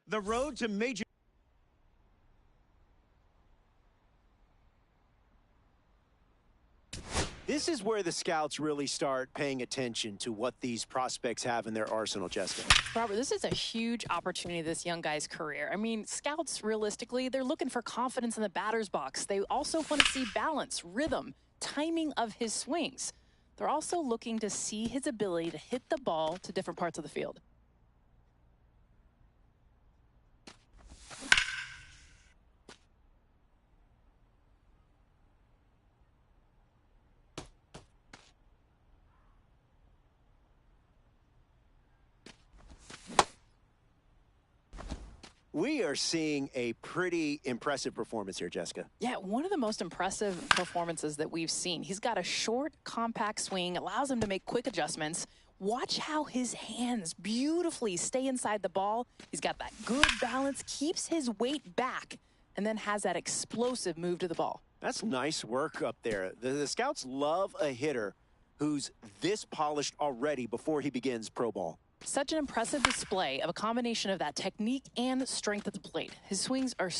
Speaker 8: The road to major... This is where the scouts really start paying attention to what these prospects have in their arsenal, Jessica.
Speaker 9: Robert, this is a huge opportunity, this young guy's career. I mean, scouts, realistically, they're looking for confidence in the batter's box. They also want to see balance, rhythm, timing of his swings. They're also looking to see his ability to hit the ball to different parts of the field.
Speaker 8: We are seeing a pretty impressive performance here, Jessica.
Speaker 9: Yeah, one of the most impressive performances that we've seen. He's got a short, compact swing, allows him to make quick adjustments. Watch how his hands beautifully stay inside the ball. He's got that good balance, keeps his weight back, and then has that explosive move to the ball.
Speaker 8: That's nice work up there. The scouts love a hitter who's this polished already before he begins pro ball.
Speaker 9: Such an impressive display of a combination of that technique and strength at the plate. His swings are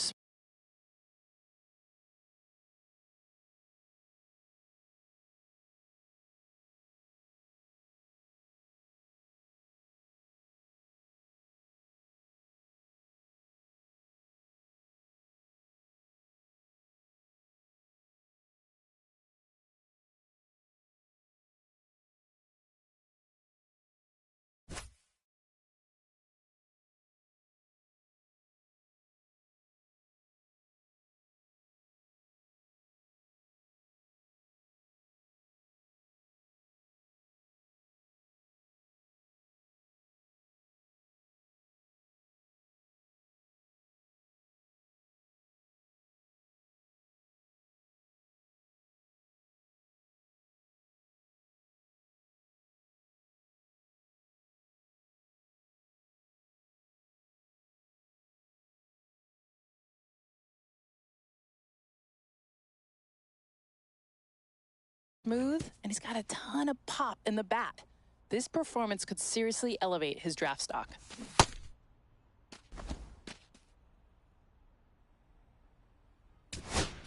Speaker 9: smooth, and he's got a ton of pop in the bat. This performance could seriously elevate his draft stock.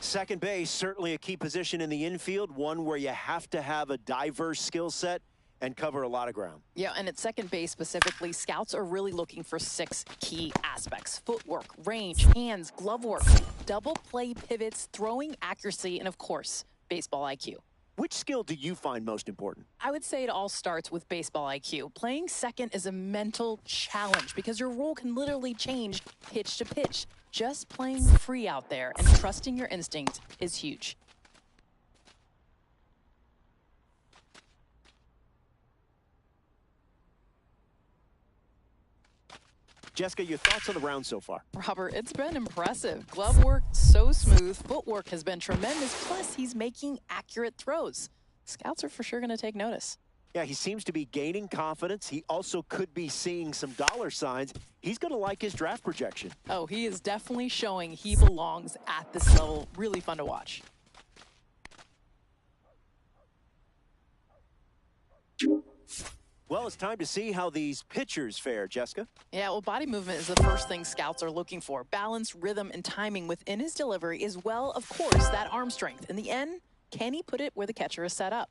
Speaker 8: Second base, certainly a key position in the infield, one where you have to have a diverse skill set and cover a lot of ground.
Speaker 9: Yeah, and at second base specifically, scouts are really looking for 6 key aspects: footwork, range, hands, glove work, double play pivots, throwing accuracy, and of course, baseball IQ.
Speaker 8: Which skill do you find most important?
Speaker 9: I would say it all starts with baseball IQ. Playing second is a mental challenge because your role can literally change pitch to pitch. Just playing free out there and trusting your instinct is huge.
Speaker 8: Jessica, your thoughts on the round so far?
Speaker 9: Robert, it's been impressive. Glove work, so smooth. Footwork has been tremendous. Plus, he's making accurate throws. Scouts are for sure going to take notice.
Speaker 8: Yeah, he seems to be gaining confidence. He also could be seeing some dollar signs. He's going to like his draft projection.
Speaker 9: Oh, he is definitely showing he belongs at this level. Really fun to watch.
Speaker 8: Well, it's time to see how these pitchers fare, Jessica.
Speaker 9: Yeah, well, body movement is the first thing scouts are looking for. Balance, rhythm, and timing within his delivery, as well, of course, that arm strength. In the end, can he put it where the catcher is set up?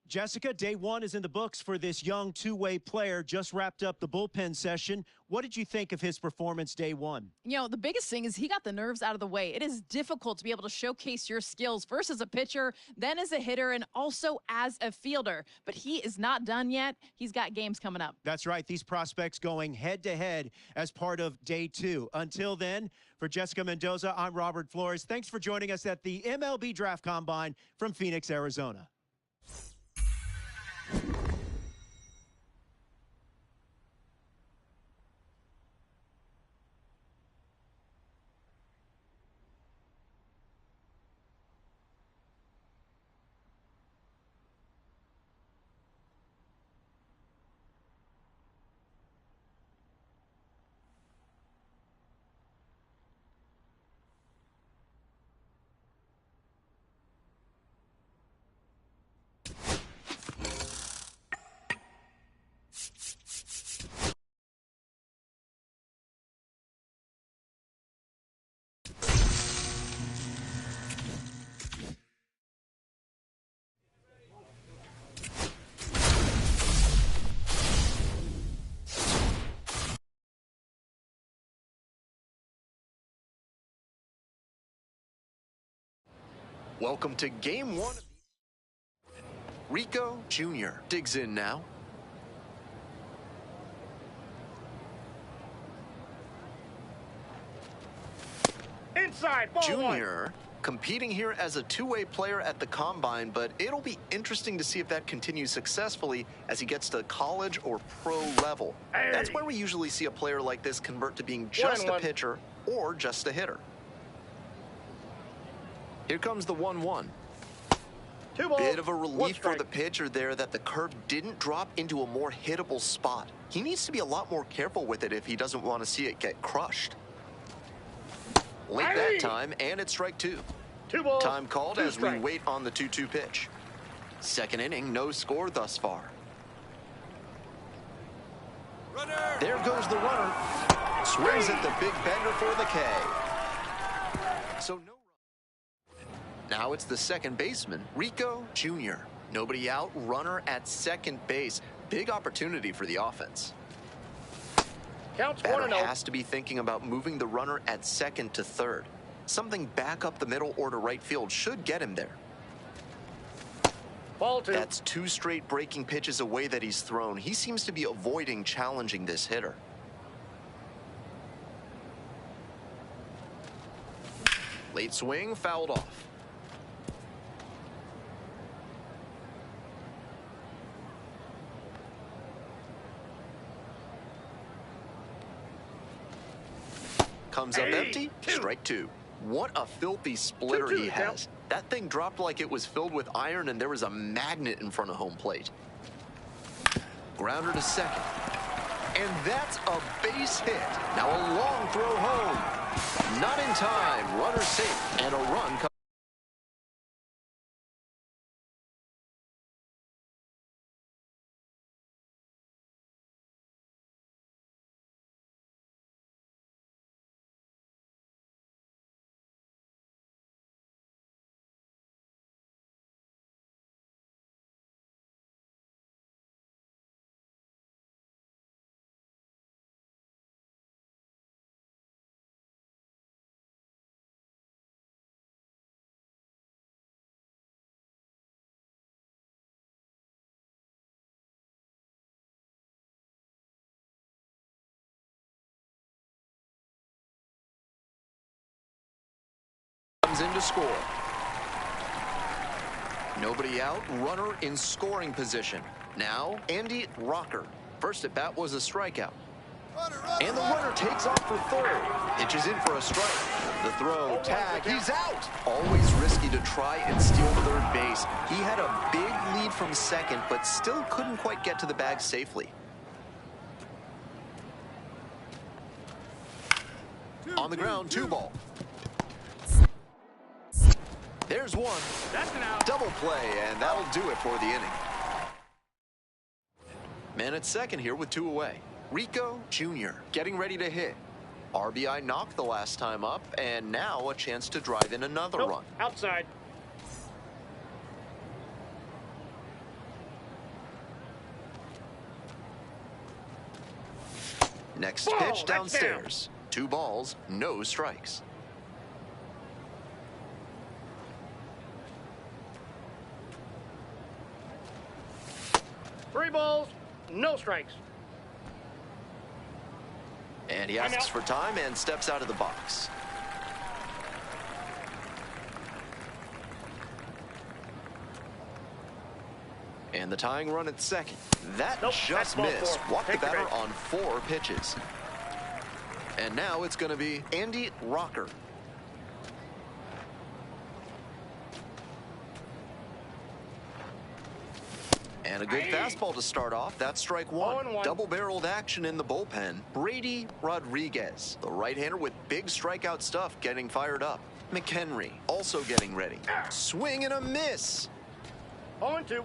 Speaker 8: Jessica, day one is in the books for this young two-way player. Just wrapped up the bullpen session. What did you think of his performance day one?
Speaker 10: You know, the biggest thing is he got the nerves out of the way. It is difficult to be able to showcase your skills first as a pitcher, then as a hitter, and also as a fielder. But he is not done yet. He's got games coming up.
Speaker 8: That's right. These prospects going head-to-head as part of day two. Until then, for Jessica Mendoza, I'm Robert Flores. Thanks for joining us at the MLB Draft Combine from Phoenix, Arizona.
Speaker 2: Welcome to game one. Riko Jr. digs in now.
Speaker 5: Inside, ball
Speaker 2: Junior competing here as a two-way player at the Combine, but it'll be interesting to see if that continues successfully as he gets to college or pro level.
Speaker 5: Hey.
Speaker 2: That's where we usually see a player like this convert to being just a pitcher or just a hitter. Here comes the 1-1. Bit of a relief for the pitcher there that the curve didn't drop into a more hittable spot. He needs to be a lot more careful with it if he doesn't want to see it get crushed. Late that time, and it's strike two.
Speaker 5: 2 balls,
Speaker 2: Time called
Speaker 5: 2
Speaker 2: as we
Speaker 5: strikes.
Speaker 2: wait on the 2-2 pitch. Second inning, no score thus far.
Speaker 3: Runner!
Speaker 2: There goes the runner. Swings at the big bender for the K. So no run. Now it's the second baseman, Riko Jr. Nobody out, runner at second base. Big opportunity for the offense.
Speaker 5: Counts
Speaker 2: Batter
Speaker 5: 1-0.
Speaker 2: has to be thinking about moving the runner at second to third. Something back up the middle or to right field should get him there.
Speaker 5: Ball 2.
Speaker 2: That's 2 straight breaking pitches away that he's thrown. He seems to be avoiding challenging this hitter. Late swing, fouled off. Comes up empty, strike 2. What a filthy splitter
Speaker 5: 2-2
Speaker 2: he
Speaker 5: the
Speaker 2: has.
Speaker 5: count.
Speaker 2: That thing dropped like it was filled with iron and there was a magnet in front of home plate. Grounder to second. And that's a base hit. Now a long throw home. Not in time. Runner safe and a run comes. In to score. Nobody out, runner in scoring position. Now, Andy Rocker. First at bat was a strikeout. And the runner takes off for third. Pitches in for a strike. The throw, tag, he's out. Always risky to try and steal third base. He had a big lead from second, but still couldn't quite get to the bag safely. On the ground, 2 ball. There's one.
Speaker 5: That's an out.
Speaker 2: Double play, and that'll do it for the inning. Man at second here with 2 away. Riko Jr. getting ready to hit. RBI knocked the last time up, and now a chance to drive in another run.
Speaker 5: Outside.
Speaker 2: Next
Speaker 5: Ball,
Speaker 2: pitch
Speaker 5: that's
Speaker 2: downstairs. 2 balls, no strikes.
Speaker 5: Three balls, no strikes.
Speaker 2: And he asks for time and steps out of the box. And the tying run at second. That just missed. Walked the batter on 4 pitches. And now it's going to be Andy Rocker. And a good fastball to start off. That's strike 1. Double-barreled action in the bullpen. Brady Rodriguez, the right-hander with big strikeout stuff, getting fired up. McHenry also getting ready. Swing and a miss.
Speaker 5: 0-2.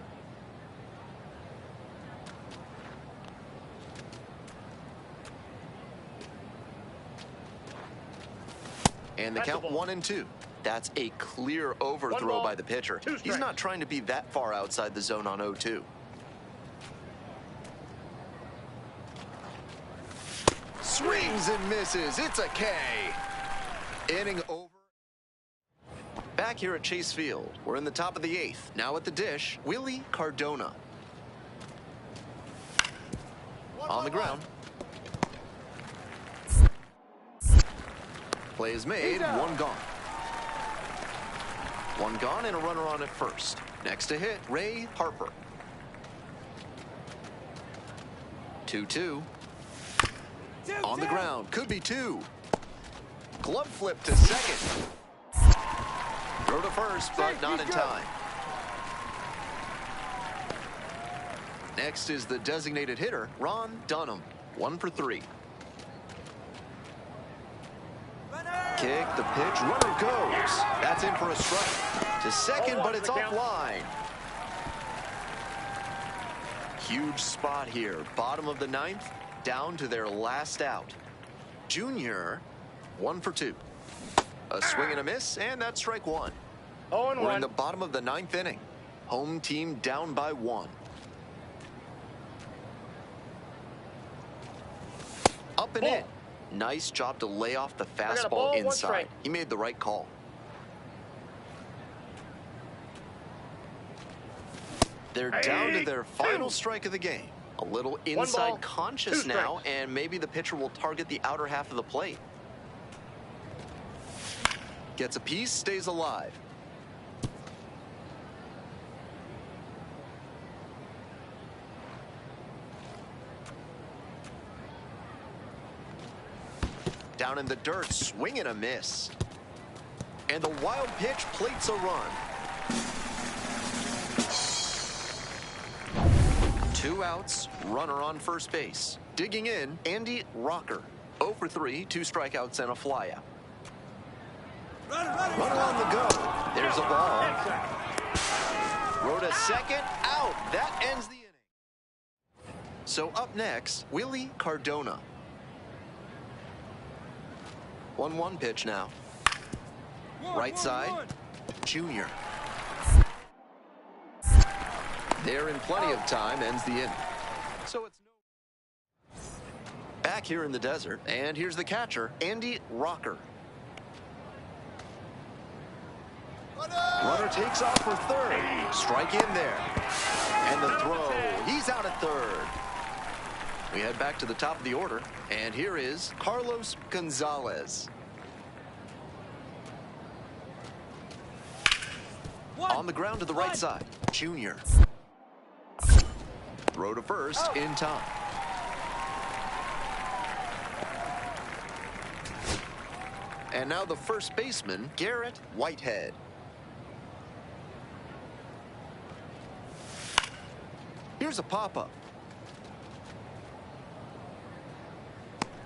Speaker 2: And the count 1-2. That's a clear overthrow by the pitcher. He's not trying to be that far outside the zone on 0-2. Swings and misses. It's a K. Inning over. Back here at Chase Field, we're in the top of the 8th. Now at the dish, Willie Cardona. On the ground. Play is made, one gone. One gone and a runner on at first. Next to hit, Ray Harper. 2-2. On the ground, could be 2. Glove flip to second. Throw to first, but not in time. Next is the designated hitter, Ron Dunham. 1 for 3. Kick, the pitch, runner goes. That's in for a strike. To second, but it's offline. Huge spot here. Bottom of the 9th, down to their last out. Junior, 1 for 2. A swing and a miss, and that's strike 1. We're in the bottom of the 9th inning. Home team down by 1. Up and in. Nice job to lay off the fastball inside. He made the right call. They're down to their final strike of the game. A little inside conscious now, and maybe the pitcher will target the outer half of the plate. Gets a piece, stays alive. Down in the dirt, swing and a miss. And the wild pitch plates a run. 2 outs, runner on first base. Digging in, Andy Rocker. 0 for 3, 2 strikeouts and a flyout. Runner on the go. There's a ball. Throw to second, out. That ends the inning. So up next, Willie Cardona. 1-1 pitch now. Right side, Junior. There in plenty of time, ends the inning. So it's back here in the desert, and here's the catcher, Andy Rocker. Runner takes off for third. Strike in there. And the throw. He's out at third. We head back to the top of the order, and here is Carlos Gonzalez. On the ground to the right side, Junior. Throw to first in time. And now the first baseman, Garrett Whitehead. Here's a pop-up.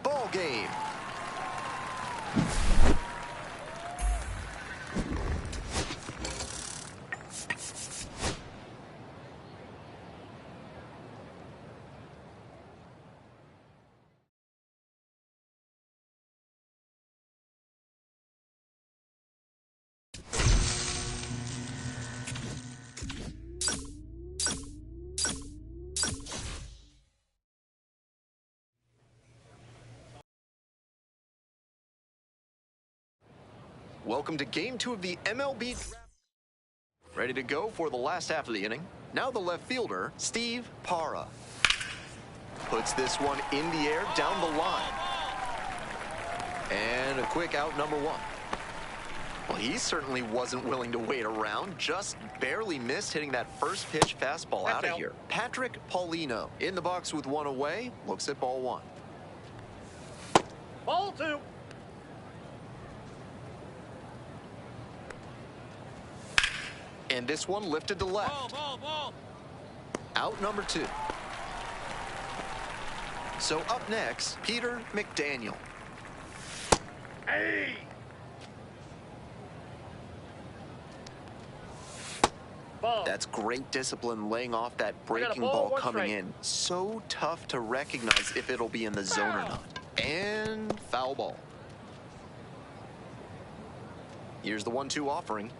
Speaker 2: Ball game. Welcome to Game 2 of the MLB Draft. Ready to go for the last half of the inning. Now the left fielder, Steve Parra. Puts this one in the air down the line. And a quick out, number 1. Well, he certainly wasn't willing to wait around. Just barely missed hitting that first pitch fastball out of here. Patrick Paulino in the box with 1 away. Looks at ball 1.
Speaker 5: Ball 2.
Speaker 2: And this one lifted to left.
Speaker 3: Ball.
Speaker 2: Out number 2. So up next, Peter McDaniel.
Speaker 5: Hey! Ball.
Speaker 2: That's great discipline, laying off that breaking ball coming in. So tough to recognize if it'll be in the zone or not. And foul ball. Here's the 1-2 offering.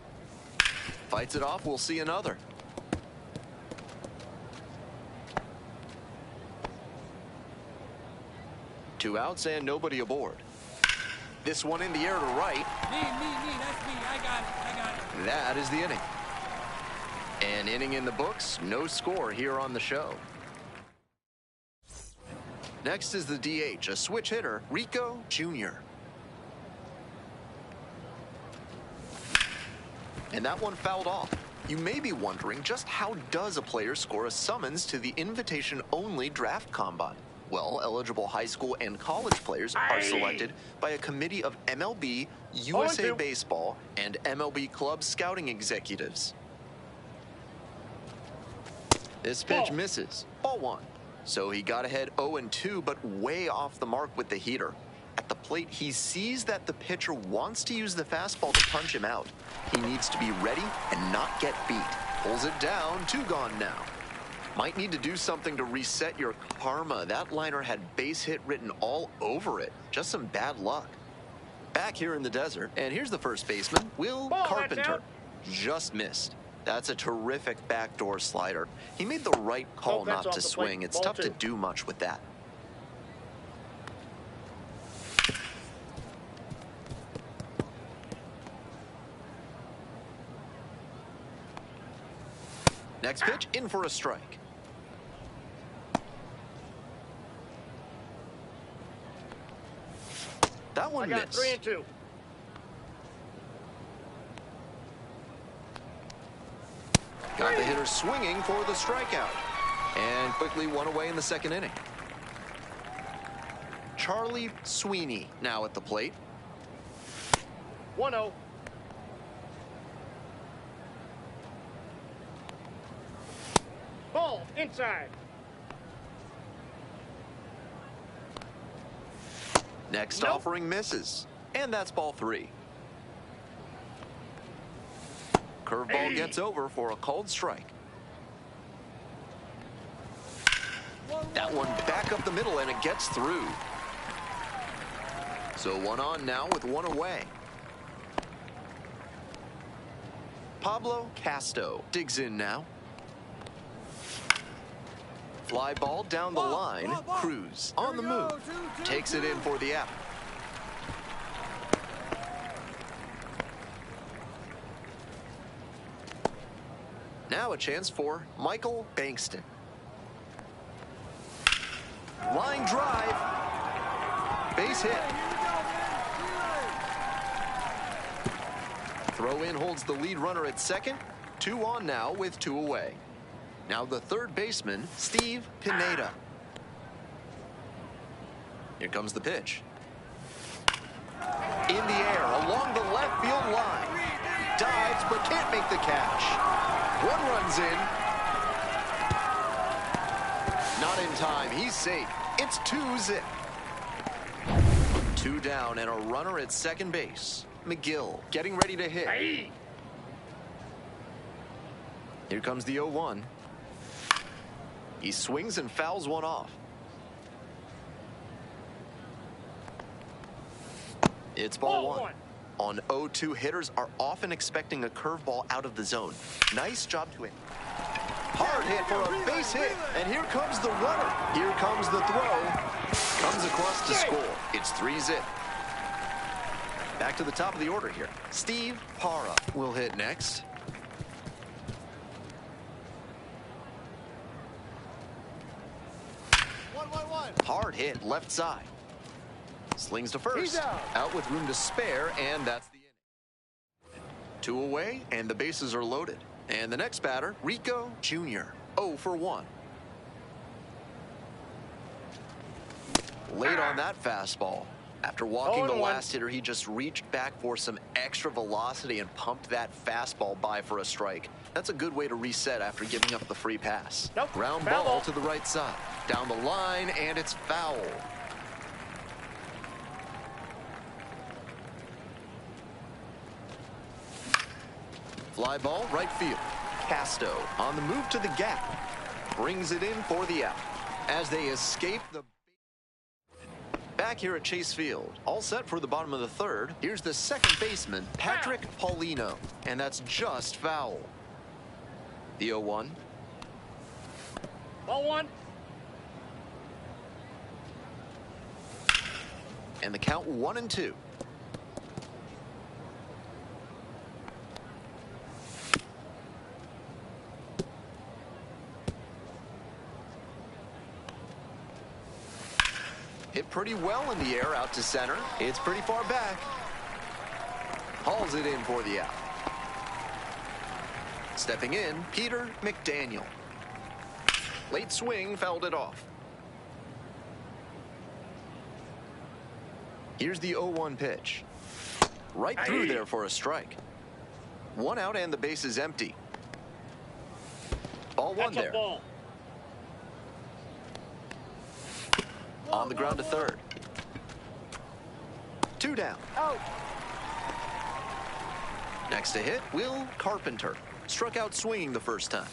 Speaker 2: Fights it off, we'll see another. Two outs and nobody aboard. This one in the air to right.
Speaker 3: Me, that's me. I got it.
Speaker 2: That is the inning. An inning in the books, no score here on the show. Next is the DH, a switch hitter, Riko Jr. And that one fouled off. You may be wondering, just how does a player score a summons to the invitation-only draft combine? Well, eligible high school and college players are selected by a committee of MLB, USA Baseball, and MLB club scouting executives. This pitch misses. Ball 1. So he got ahead 0-2, but way off the mark with the heater. At the plate, he sees that the pitcher wants to use the fastball to punch him out. He needs to be ready and not get beat. Pulls it down, 2 gone now. Might need to do something to reset your karma. That liner had base hit written all over it. Just some bad luck. Back here in the desert, and here's the first baseman, Will Carpenter. Just missed. That's a terrific backdoor slider. He made the right call not to swing. It's tough to do much with that. Next pitch, in for a strike. That one missed.
Speaker 5: 3-2.
Speaker 2: Got the hitter swinging for the strikeout. And quickly one away in the second inning. Charlie Sweeney now at the plate.
Speaker 5: 1-0. Ball inside.
Speaker 2: Next offering misses. And that's ball 3. Curveball gets over for a called strike. That one back up the middle, and it gets through. So 1 on now with 1 away. Pablo Casto digs in now. Fly ball down the line. Cruz on the move. Takes it in for the out. Now a chance for Michael Bankston. Line drive. Base hit. Throw in holds the lead runner at second. 2 on now with 2 away. Now the third baseman, Steve Pineda. Here comes the pitch. In the air, along the left field line. Dives, but can't make the catch. 1 runs in. Not in time. He's safe. It's 2-zip. 2 down and a runner at second base. McGill getting ready to hit. Here comes the 0-1. He swings and fouls one off. It's ball 1. On 0-2, hitters are often expecting a curveball out of the zone. Nice job to hit. Hard hit for a base hit, and here comes the runner. Here comes the throw. Comes across to score. It's 3-zip. Back to the top of the order here. Steve Para will hit next. Hard hit left side. Slings to first. Out with room to spare, and that's the inning. 2 away, and the bases are loaded. And the next batter, Riko Jr. 0 for 1. Late on that fastball. After walking the last hitter, he just reached back for some extra velocity and pumped that fastball by for a strike. That's a good way to reset after giving up the free pass. Ground ball to the right side. Down the line, and it's foul. Fly ball, right field. Casto on the move to the gap. Brings it in for the out. As they escape the... Back here at Chase Field, all set for the bottom of the third. Here's the second baseman, Patrick Paulino, and that's just foul. The 0-1.
Speaker 5: Ball 1.
Speaker 2: And the count 1-2. Hit pretty well in the air out to center. It's pretty far back. Hauls it in for the out. Stepping in, Peter McDaniel. Late swing fouled it off. Here's the 0-1 pitch. Right through there for a strike. One out and the base is empty. Ball one there.
Speaker 5: Ball.
Speaker 2: On the ground to third. Two down.
Speaker 5: Out.
Speaker 2: Next to hit, Will Carpenter. Struck out swinging the first time.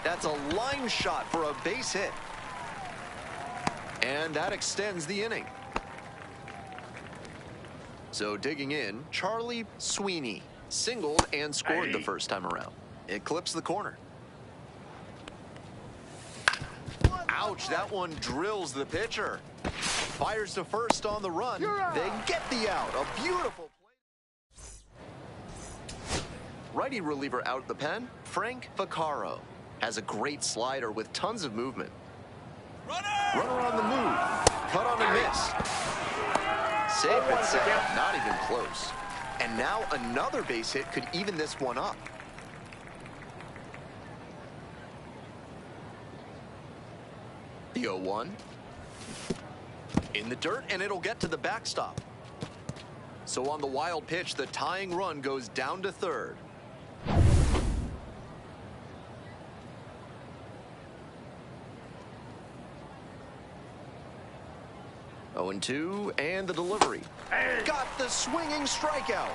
Speaker 2: That's a line shot for a base hit. And that extends the inning. So digging in, Charlie Sweeney singled and scored the first time around. It clips the corner. Ouch, that one drills the pitcher. Fires to first on the run. They get the out. A beautiful play. Righty reliever out at the pen, Frank Vaccaro. Has a great slider with tons of movement. Runner on the move. Cut on a miss. Safe at second, not even close. And now another base hit could even this one up. The 0-1. In the dirt, and it'll get to the backstop. So on the wild pitch, the tying run goes down to third. Oh, 0-2, and the delivery. Got the swinging strikeout.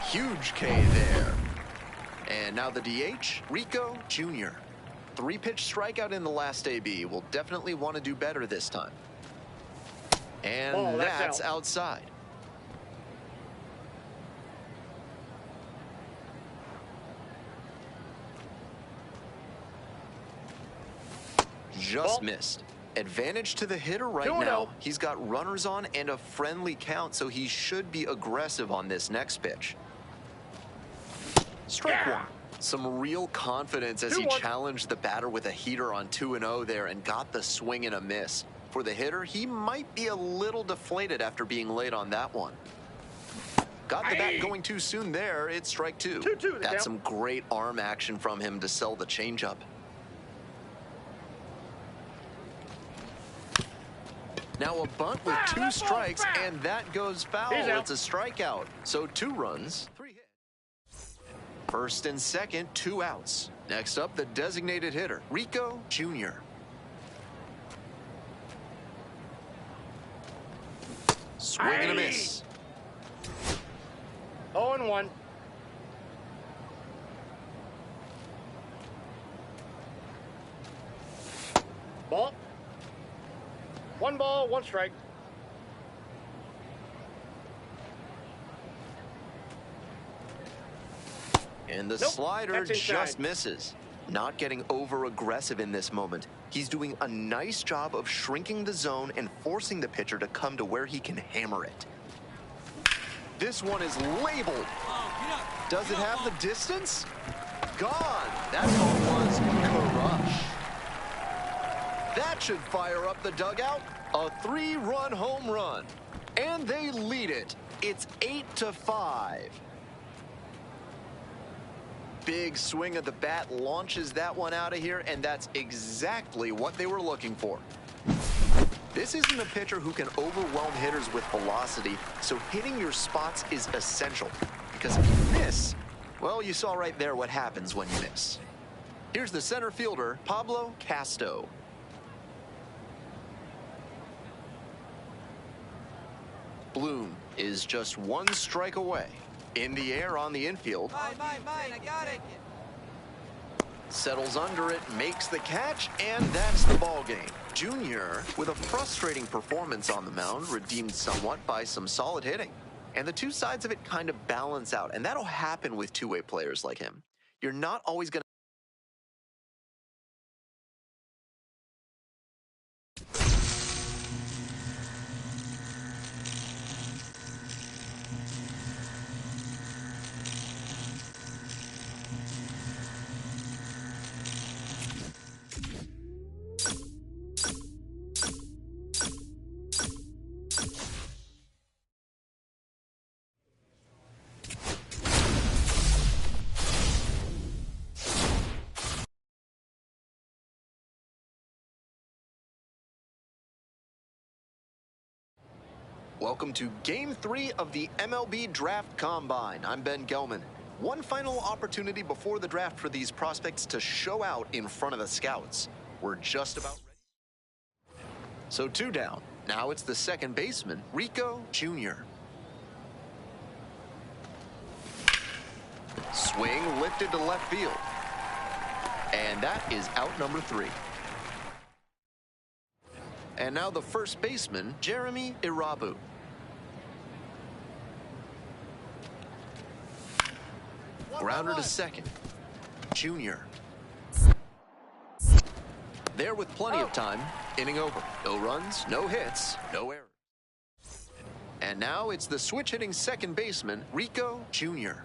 Speaker 2: Huge K there. And now the DH, Riko Jr. 3-pitch strikeout in the last AB. Will definitely want to do better this time. And that's outside. Just missed. Advantage to the hitter right now. He's got runners on and a friendly count, so he should be aggressive on this next pitch. Strike one. Some real confidence as he challenged the batter with a heater on 2-0 there and got the swing and a miss. For the hitter, he might be a little deflated after being late on that one. Got the bat going too soon there. It's strike two. That's some great arm action from him to sell the changeup. Now a bunt with 2 strikes, and that goes foul. It's a strikeout. So 2 runs, 3 hits. First and second, 2 outs. Next up, the designated hitter, Riko Jr. Swing and a miss.
Speaker 5: 0-1. Ball. 1 ball, 1 strike.
Speaker 2: And the slider just misses. Not getting over-aggressive in this moment. He's doing a nice job of shrinking the zone and forcing the pitcher to come to where he can hammer it. This one is labeled. Does it have the distance? Gone. That one was crushed. That should fire up the dugout. A 3-run home run. And they lead it. It's 8-5. Big swing of the bat launches that one out of here, and that's exactly what they were looking for. This isn't a pitcher who can overwhelm hitters with velocity, so hitting your spots is essential. Because if you miss, well, you saw right there what happens when you miss. Here's the center fielder, Pablo Casto. Bloom is just 1 strike away. In the air on the infield.
Speaker 3: Mine, I got it.
Speaker 2: Settles under it, makes the catch, and that's the ball game. Junior, with a frustrating performance on the mound, redeemed somewhat by some solid hitting. And the two sides of it kind of balance out, and that'll happen with two-way players like him. You're not always going to Welcome to Game 3 of the MLB Draft Combine. I'm Ben Gelman. One final opportunity before the draft for these prospects to show out in front of the scouts. We're just about ready. So 2 down. Now it's the second baseman, Riko Jr. Swing lifted to left field. And that is out number 3. And now the first baseman, Jeremy Irabu. Grounder to second, Junior. There with plenty of time, inning over. No runs, no hits, no errors. And now it's the switch hitting second baseman, Riko Jr.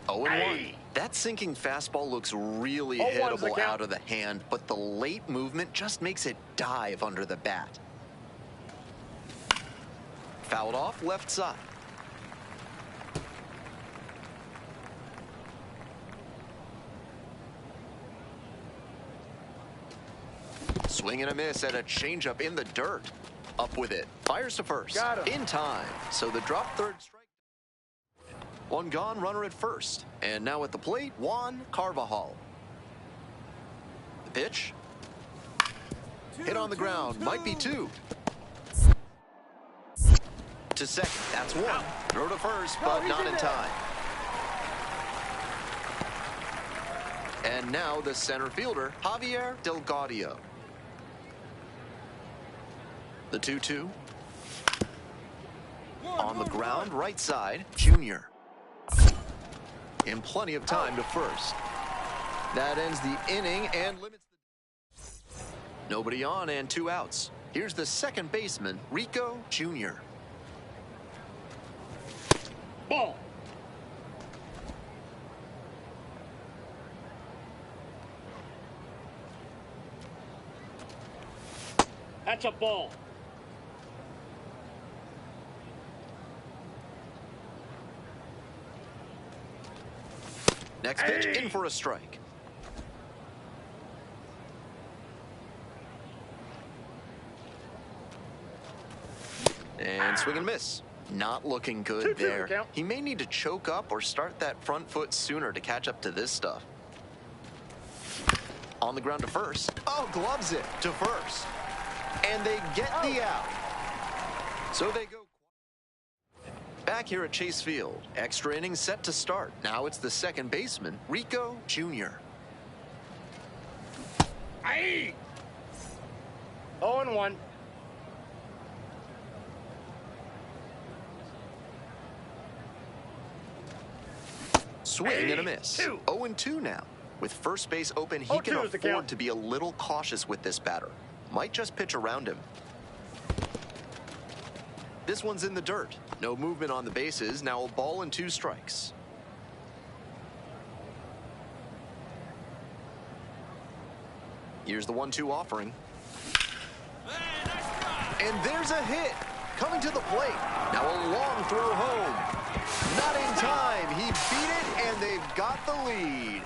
Speaker 2: 0-1. That sinking fastball looks really hittable out of the hand, but the late movement just makes it dive under the bat. Fouled off left side. Swing and a miss at a changeup in the dirt. Up with it. Fires to first. In time. So the drop third strike. 1 gone, runner at first. And now at the plate, Juan Carvajal. The pitch. Hit on the ground. Might be 2. To second. That's 1. Throw to first, but not in time. And now the center fielder, Javier Delgado. The 2-2. On the ground, right side, Junior. In plenty of time to first. That ends the inning and limits the... Nobody on and 2 outs. Here's the second baseman, Riko Jr.
Speaker 5: Ball. That's a ball.
Speaker 2: Next pitch, in for a strike. And swing and miss. Not looking good there. He may need to choke up or start that front foot sooner to catch up to this stuff. On the ground to first. Oh, gloves it to first. And they get the out. So they go. Back here at Chase Field, extra innings set to start. Now it's the second baseman, Riko Jr.
Speaker 5: 0-1.
Speaker 2: Swing and a miss. 0-2 now. With first base open, he can afford to be a little cautious with this batter. Might just pitch around him. This one's in the dirt. No movement on the bases. Now a ball and 2 strikes. Here's the 1-2 offering. And there's a hit. Coming to the plate. Now a long throw home. Not in time. He beat it, and they've got the lead.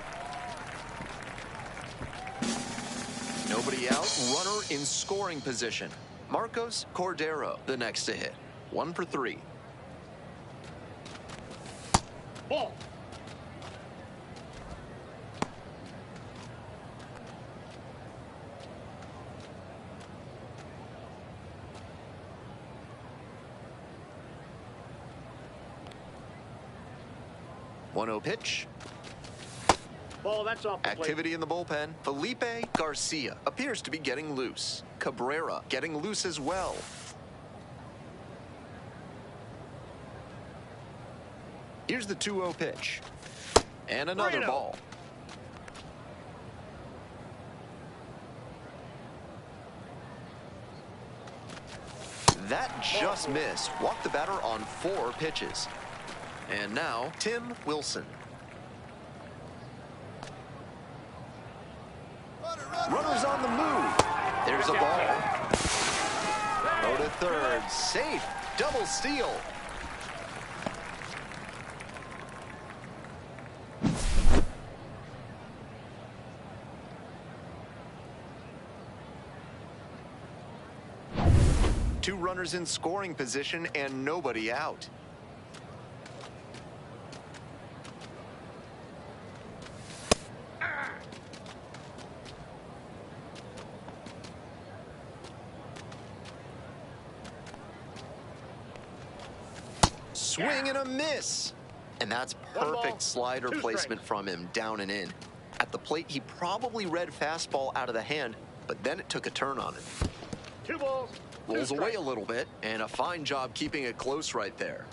Speaker 2: Nobody out. Runner in scoring position. Marcos Cordero, the next to hit. 1 for 3.
Speaker 5: Ball.
Speaker 2: One-0 pitch.
Speaker 5: Ball, that's off the
Speaker 2: Activity in the bullpen. Felipe Garcia appears to be getting loose. Cabrera getting loose as well. Here's the 2-0 pitch. And another ball. That just missed. Walked the batter on 4 pitches. And now, Tim Wilson. Runners on the move. There's a ball. Go to third. Safe. Double steal. 2 runners in scoring position and nobody out. Swing and a miss. And that's perfect slider placement from him, down and in. At the plate, he probably read fastball out of the hand, but then it took a turn on him.
Speaker 5: 2 balls.
Speaker 2: Rolls away a little bit, and a fine job keeping it close right there.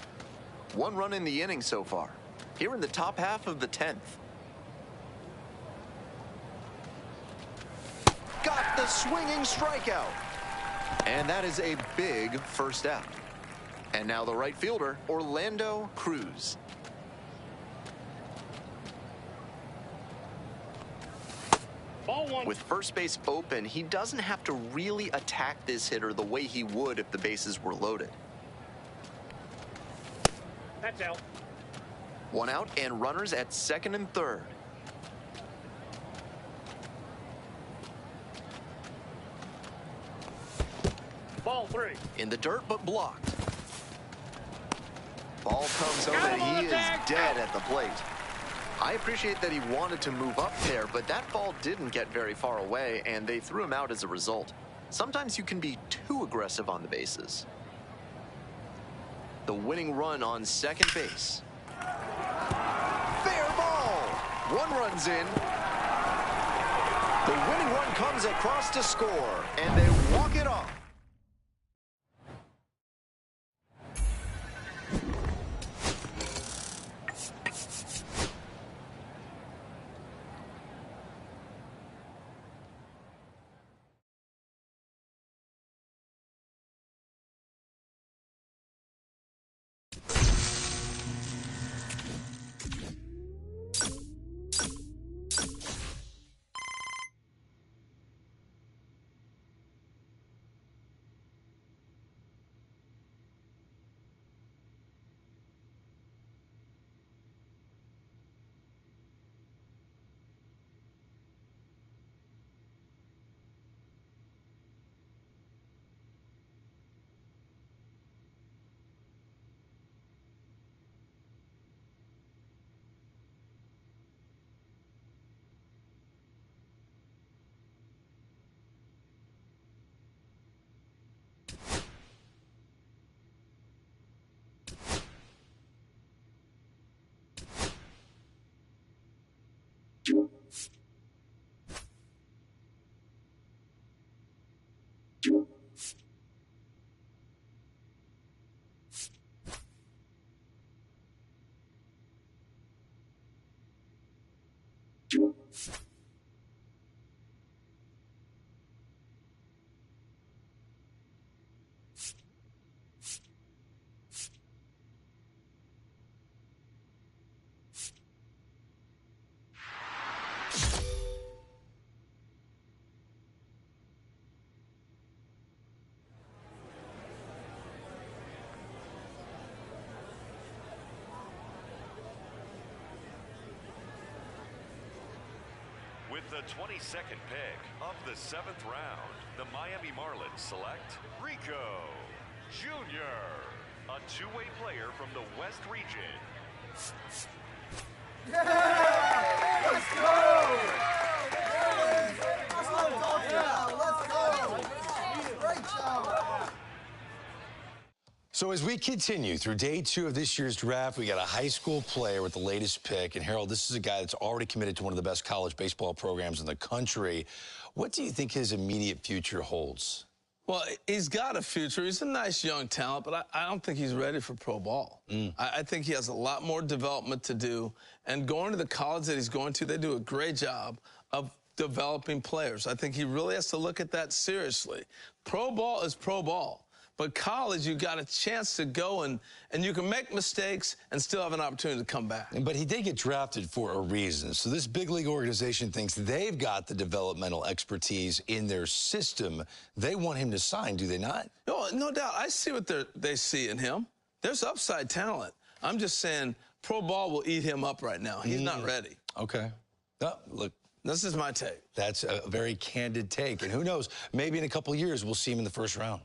Speaker 2: 1 run in the inning so far. Here in the top half of the 10th. Got the swinging strikeout. And that is a big first out. And now the right fielder, Orlando Cruz.
Speaker 5: Ball 1.
Speaker 2: With first base open, he doesn't have to really attack this hitter the way he would if the bases were loaded.
Speaker 5: That's out.
Speaker 2: 1 out and runners at second and third.
Speaker 5: Ball 3.
Speaker 2: In the dirt, but blocked. Ball comes over, and he is dead at the plate. I appreciate that he wanted to move up there, but that ball didn't get very far away, and they threw him out as a result. Sometimes you can be too aggressive on the bases. The winning run on second base. Fair ball! 1 run's in. The winning run comes across to score, and they walk it off.
Speaker 11: With the 22nd pick of the 7th round, the Miami Marlins select Riko Jr., a 2-way player from the West region.
Speaker 3: Yeah! Let's go! Let's go! Great job!
Speaker 6: So as we continue through day 2 of this year's draft, we got a high school player with the latest pick. And Harold, this is a guy that's already committed to one of the best college baseball programs in the country. What do you think his immediate future holds?
Speaker 7: Well, he's got a future. He's a nice young talent, but I don't think he's ready for pro ball. I think he has a lot more development to do. And going to the college that he's going to, they do a great job of developing players. I think he really has to look at that seriously. Pro ball is pro ball. But college, you got a chance to go and you can make mistakes and still have an opportunity to come back.
Speaker 6: But he did get drafted for a reason. So this big league organization thinks they've got the developmental expertise in their system. They want him to sign, do they not?
Speaker 7: No doubt. I see what they see in him. There's upside talent. I'm just saying pro ball will eat him up right now. He's not ready.
Speaker 6: Okay. Oh, look.
Speaker 7: This is my take.
Speaker 6: That's a very candid take. And who knows, maybe in a couple years we'll see him in the first round.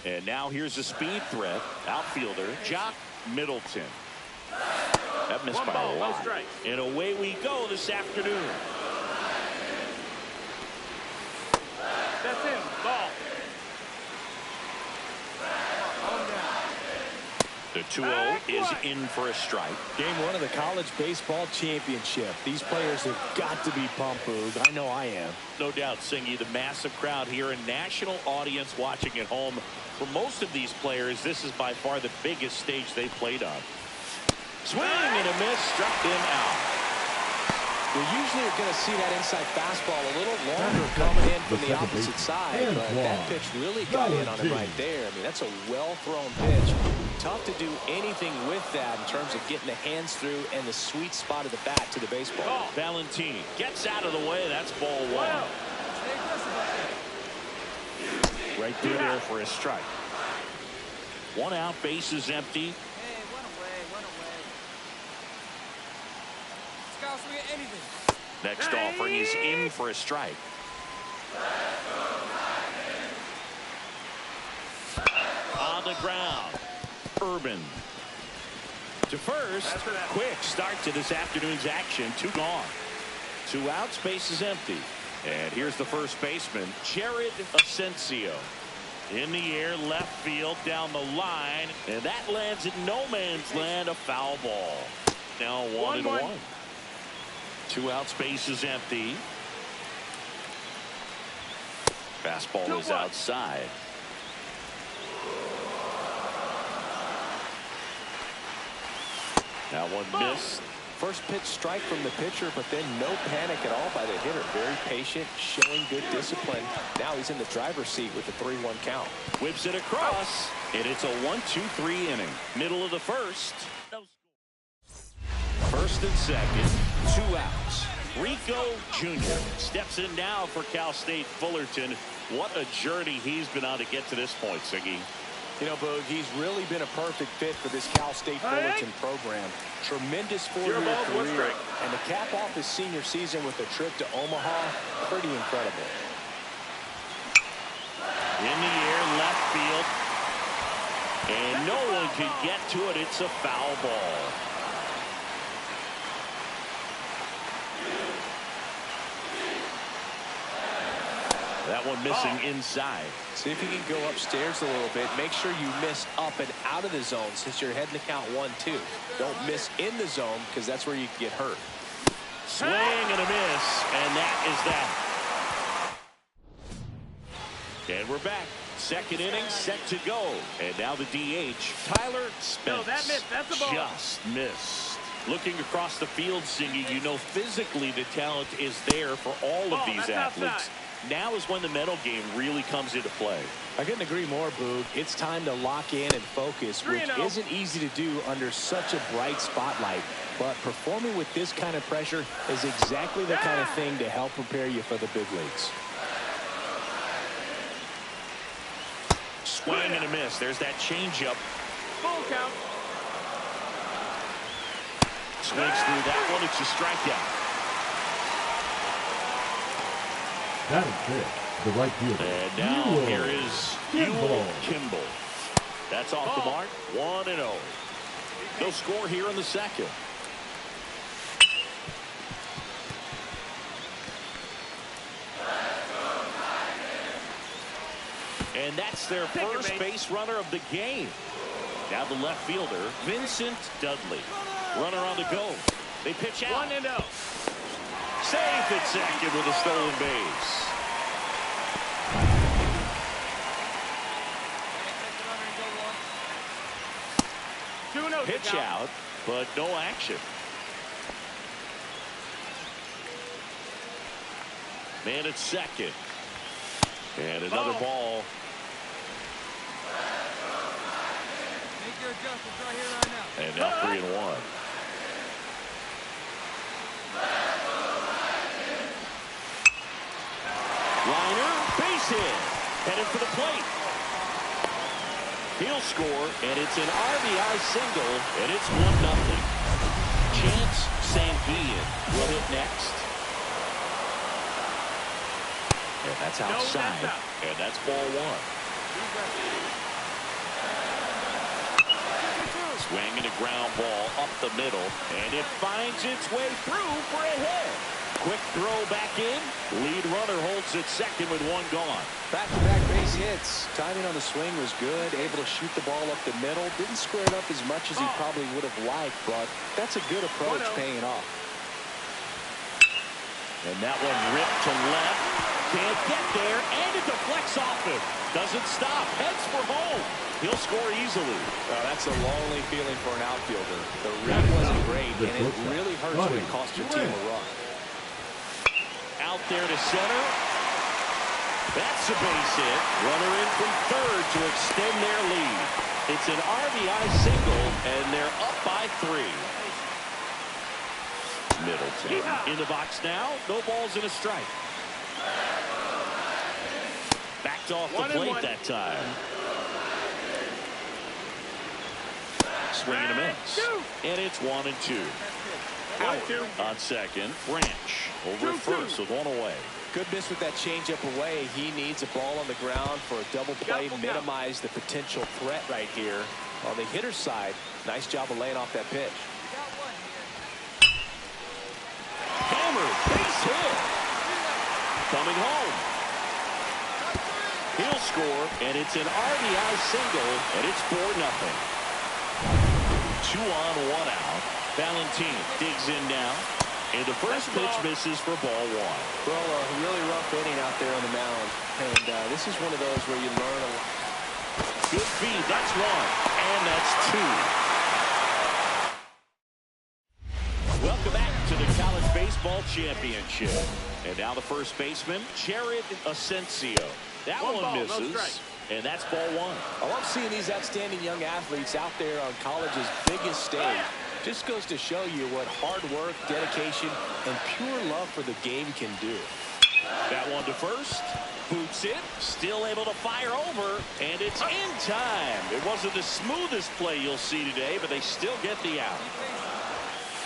Speaker 12: And now here's a speed threat. Outfielder, Jock Middleton. That missed by a lot. And away we go this afternoon.
Speaker 5: That's in. Ball.
Speaker 12: The 2-0 is in for a strike.
Speaker 13: Game 1 of the college baseball championship. These players have got to be pumped, Boog. I know I am.
Speaker 12: No doubt, Singy, the massive crowd here, a national audience watching at home. For most of these players, this is by far the biggest stage they played on. Swing and a miss, struck him out.
Speaker 13: We usually are going to see that inside fastball a little longer coming in from the opposite side, but that pitch really got in on him right there. I mean, that's a well-thrown pitch. Tough to do anything with that in terms of getting the hands through and the sweet spot of the bat to the baseball.
Speaker 12: Valentini gets out of the way. That's ball 1. Right through there for a strike. 1 out, base is empty.
Speaker 3: Hey, one away. Scouts, we get anything.
Speaker 12: Next offering is in for a strike. On the ground. Urban to first. Quick start to this afternoon's action. 2 gone. 2 outs, base is empty. And here's the first baseman, Jared Asensio. In the air, left field, down the line, and that lands in no man's land, a foul ball. Now 1-1. 2 outs, base is empty. Fastball is outside. That one missed.
Speaker 13: First pitch strike from the pitcher, but then no panic at all by the hitter. Very patient, showing good discipline. Now he's in the driver's seat with the 3-1 count.
Speaker 12: Whips it across, and it's a 1-2-3 inning. Middle of the first. First and second, 2 outs. Riko Jr. steps in now for Cal State Fullerton. What a journey he's been on to get to this point, Siggy.
Speaker 13: You know, Boog, he's really been a perfect fit for this Cal State Fullerton program. Tremendous 4-year career, and to cap off his senior season with a trip to Omaha, pretty incredible.
Speaker 12: In the air, left field, and no one can get to it. It's a foul ball. That one missing inside.
Speaker 13: See if you can go upstairs a little bit. Make sure you miss up and out of the zone since you're heading to count 1-2. Don't miss in the zone because that's where you can get hurt.
Speaker 12: Swing and a miss, and that is that. And we're back. Second inning set to go. And now the DH, Tyler Spence.
Speaker 5: No, that missed. That's the ball.
Speaker 12: Just missed. Looking across the field, Singy, you know physically the talent is there for all of these athletes.
Speaker 5: Outside.
Speaker 12: Now is when the mental game really comes into play.
Speaker 13: I couldn't agree more, Boog. It's time to lock in and focus, which isn't easy to do under such a bright spotlight. But performing with this kind of pressure is exactly the kind of thing to help prepare you for the big leagues.
Speaker 12: Swing and a miss. There's that changeup.
Speaker 5: Full count.
Speaker 12: Swings through that one. It's a strikeout.
Speaker 14: That is it. The right fielder.
Speaker 12: And now here is Ewell Kimball. That's off the mark. 1-0. No score here in the second. And that's their first base runner of the game. Now the left fielder, Vincent Dudley. Runner on the go. They pitch out.
Speaker 5: 1-0.
Speaker 12: Safe at second with a stolen base. Pitch out, but no action. Man at second. And another ball.
Speaker 3: Make your adjustments right here, right now.
Speaker 12: And now 3-1. Liner, base hit. Headed for the plate. He'll score, and it's an RBI single, and it's 1-0. Chance Sanguillen will hit next. And that's outside, and that's ball 1. Swinging a ground ball up the middle, and it finds its way through for a hit. Quick throw back in. Lead runner holds at second with one gone.
Speaker 13: Back-to-back base hits. Timing on the swing was good. Able to shoot the ball up the middle. Didn't square it up as much as he probably would have liked, but that's a good approach, paying off.
Speaker 12: And that one ripped to left. Can't get there, and it deflects off him. Doesn't stop. Heads for home. He'll score easily.
Speaker 13: That's a lonely feeling for an outfielder. The read wasn't great, and it really hurts when it costs your team a run.
Speaker 12: Out there to center. That's a base hit. Runner in from third to extend their lead. It's an RBI single, and they're up by 3. Middleton in the box now. No balls and a strike. Backed off the plate that time. Swing and a miss. And it's 1-2. Out on second. Branch over first with one away.
Speaker 13: Good miss with that changeup away. He needs a ball on the ground for a double play. Minimize the potential threat right here. On the hitter's side, nice job of laying off that pitch.
Speaker 12: Hammered, base hit. Coming home. He'll score, and it's an RBI single, and it's 4-0. 2 on, 1 out. Valentin digs in now. And the first pitch misses for ball 1.
Speaker 13: Well, a really rough inning out there on the mound. And this is one of those where you learn a lot.
Speaker 12: Good feed. That's 1. And that's 2. Welcome back to the College Baseball Championship. And now the first baseman, Jared Asensio. That one misses. And that's ball 1.
Speaker 13: I love seeing these outstanding young athletes out there on college's biggest stage. Just goes to show you what hard work, dedication, and pure love for the game can do.
Speaker 12: That one to first. Boots it. Still able to fire over. And it's in time. It wasn't the smoothest play you'll see today, but they still get the out.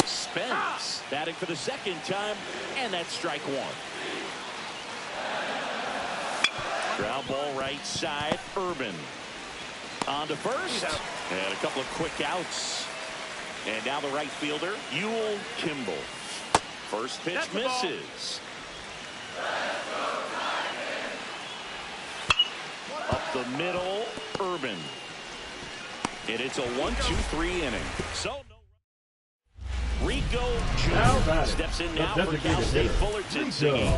Speaker 12: Spence batting for the second time. And that's strike 1. Ground ball right side. Urban on to first. And a couple of quick outs. And now the right fielder, Ewell Kimball. First pitch misses. Up the middle, Urban. And it's a 1-2-3 inning. So Riko Jr. steps in now for Cal State Fullerton singing.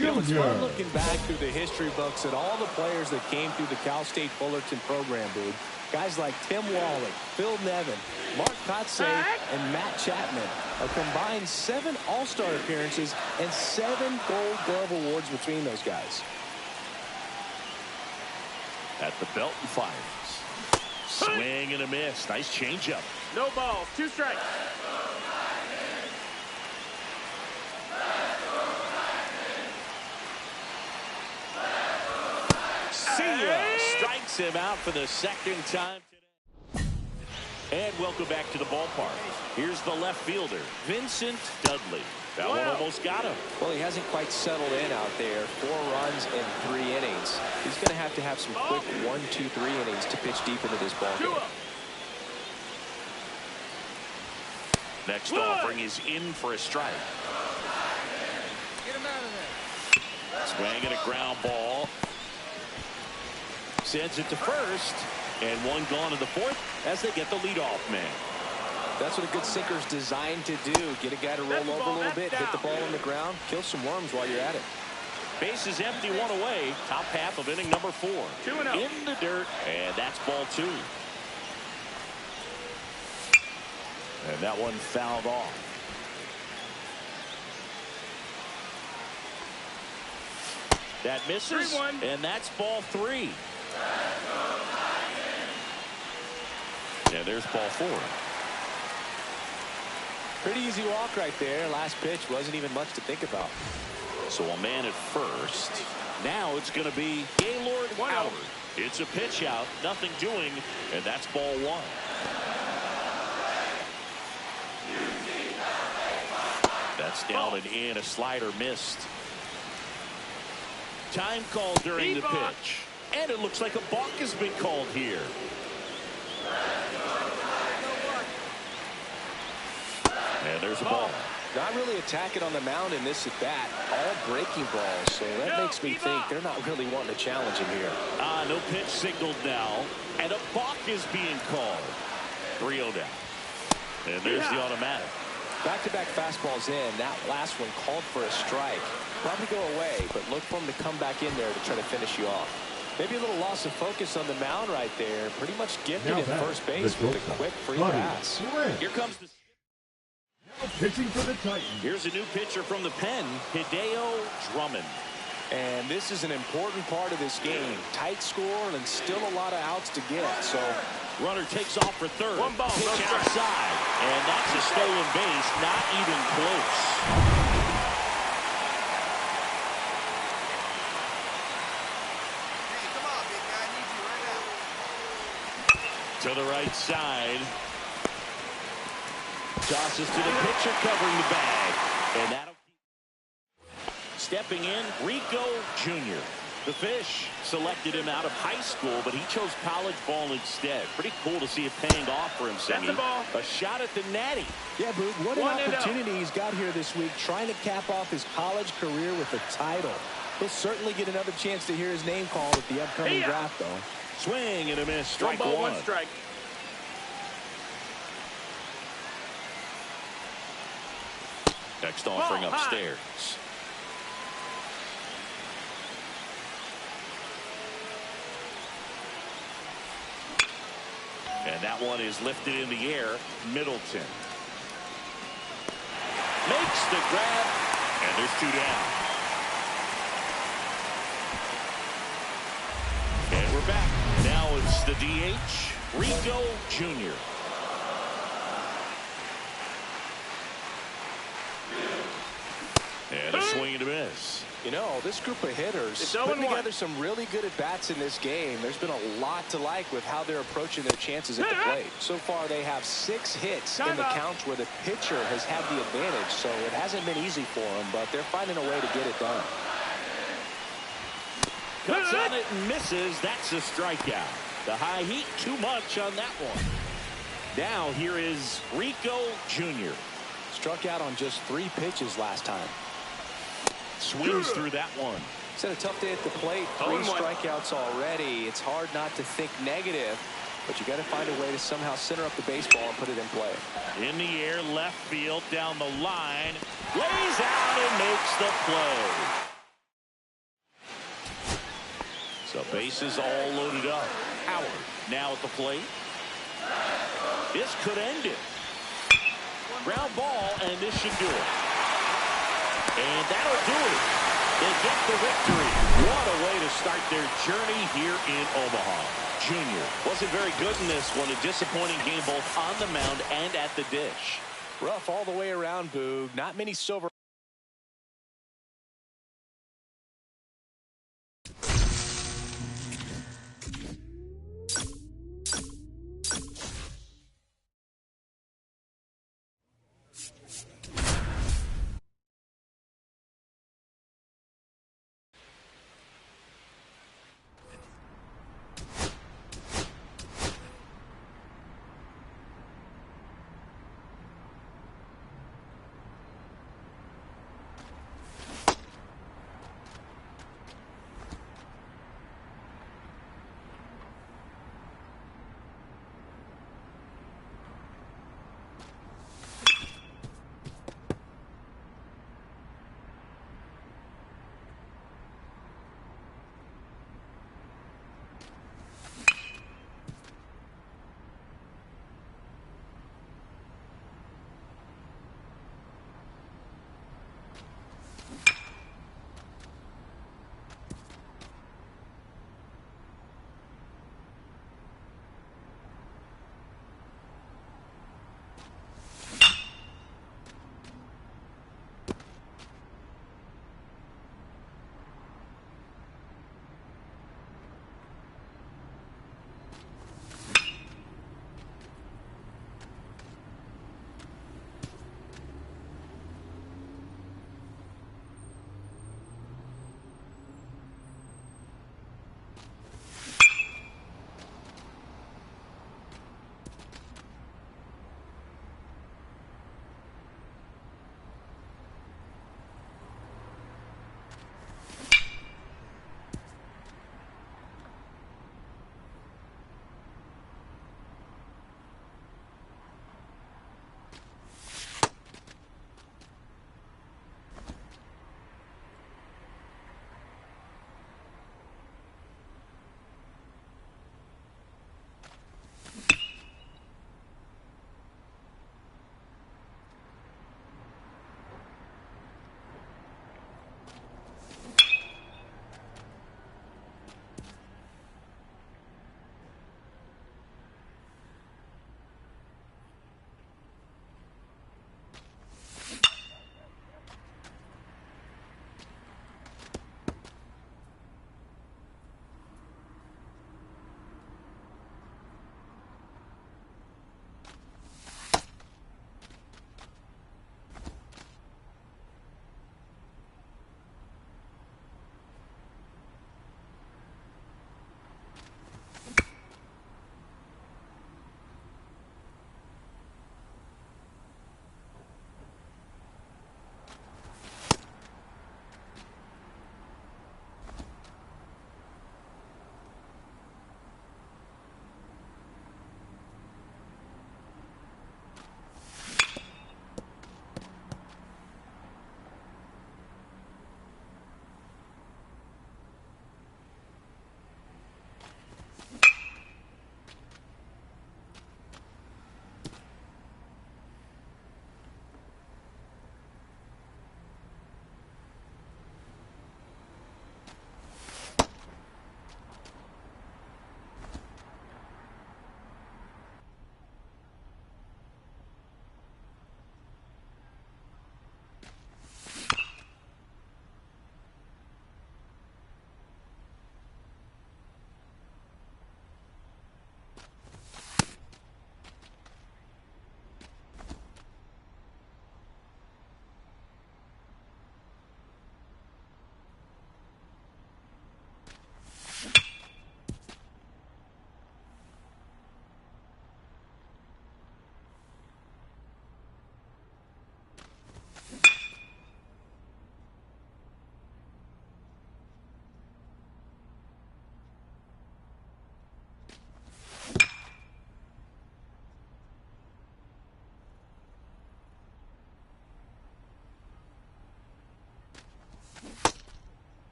Speaker 13: It's fun looking back through the history books at all the players that came through the Cal State Fullerton program, dude. Guys like Tim Wallach, Phil Nevin, Mark Kotsay, and Matt Chapman. A combined 7 All-Star appearances and 7 Gold Glove awards between those guys.
Speaker 12: At the belt and fires. Swing and a miss. Nice changeup.
Speaker 5: No balls. 2 strikes.
Speaker 12: Strikes him out for the second time today. And welcome back to the ballpark. Here's the left fielder, Vincent Dudley. That one almost got him.
Speaker 13: Well, he hasn't quite settled in out there. 4 runs in 3 innings. He's going to have some quick 1, 2, 3 innings to pitch deep into this ball game.
Speaker 12: Next offering is in for a strike.
Speaker 3: Get him out of there.
Speaker 12: Swing and a ground ball. Sends it to first, and one gone in the 4th as they get the leadoff man.
Speaker 13: That's what a good sinker's designed to do. Get a guy to roll over a little bit, hit the ball on the ground, kill some worms while you're at it.
Speaker 12: Base is empty, 1 away. Top half of inning number 4.
Speaker 5: 2-0.
Speaker 12: In the dirt, and that's ball 2. And that one fouled off. That misses,
Speaker 5: 3-1.
Speaker 12: and that's ball 3. Yeah, there's ball 4.
Speaker 13: Pretty easy walk right there. Last pitch wasn't even much to think about.
Speaker 12: So a man at first. Now it's going to be Gaylord Howard. It's a pitch out, nothing doing, and that's ball 1. That's down and in. A slider missed. Time called during the pitch. And it looks like a balk has been called here. And there's a ball.
Speaker 13: Not really attacking on the mound in this at bat. All breaking balls. So that makes me think they're not really wanting to challenge him here.
Speaker 12: No pitch signaled now. And a balk is being called. 3-0 down. And there's the automatic.
Speaker 13: Back-to-back fastballs in. That last one called for a strike. Probably go away, but look for him to come back in there to try to finish you off. Maybe a little loss of focus on the mound right there. Pretty much gifted at first base with a quick free pass.
Speaker 12: Here comes the...
Speaker 14: Pitching for the Titans.
Speaker 12: Here's a new pitcher from the pen, Hideo Drummond.
Speaker 13: And this is an important part of this game. Tight score and still a lot of outs to get. So
Speaker 12: runner takes off for third.
Speaker 5: One ball,
Speaker 12: pitch
Speaker 5: no strike.
Speaker 12: outside. And that's a stolen base. Not even close.
Speaker 15: Hey, come on, big guy. I need you right now.
Speaker 12: To the right side. Tosses to the pitcher covering the bag. And that'll keep... Stepping in, Riko Jr. The Fish selected him out of high school, but he chose college ball instead. Pretty cool to see it paying off for him, Sammy. A shot at the natty.
Speaker 13: Yeah, Boog, what an opportunity he's got here this week, trying to cap off his college career with a title. He'll certainly get another chance to hear his name called at the upcoming draft, though.
Speaker 12: Swing and a miss. Strike
Speaker 5: one. Ball,
Speaker 12: one.
Speaker 5: one strike.
Speaker 12: Next offering upstairs. And that one is lifted in the air. Middleton makes the grab, and there's 2 down. And we're back. Now it's the DH, Riko Jr. And a swing and a miss.
Speaker 13: You know, this group of hitters putting together some really good at-bats in this game. There's been a lot to like with how they're approaching their chances at the plate. So far, they have 6 hits in the counts where the pitcher has had the advantage. So it hasn't been easy for them, but they're finding a way to get it done.
Speaker 12: Cuts on it and misses. That's a strikeout. The high heat, too much on that one. Now here is Riko Jr.
Speaker 13: Struck out on just 3 pitches last time.
Speaker 12: Swings through that one.
Speaker 13: It's had a tough day at the plate. 3 strikeouts already. It's hard not to think negative, but you got to find a way to somehow center up the baseball and put it in play.
Speaker 12: In the air, left field, down the line, lays out and makes the play. So bases all loaded up. Howard now at the plate. This could end it. Ground ball, and this should do it. And that'll do it. They get the victory. What a way to start their journey here in Omaha. Junior wasn't very good in this one. A disappointing game both on the mound and at the dish.
Speaker 13: Rough all the way around, Boog. Not many silver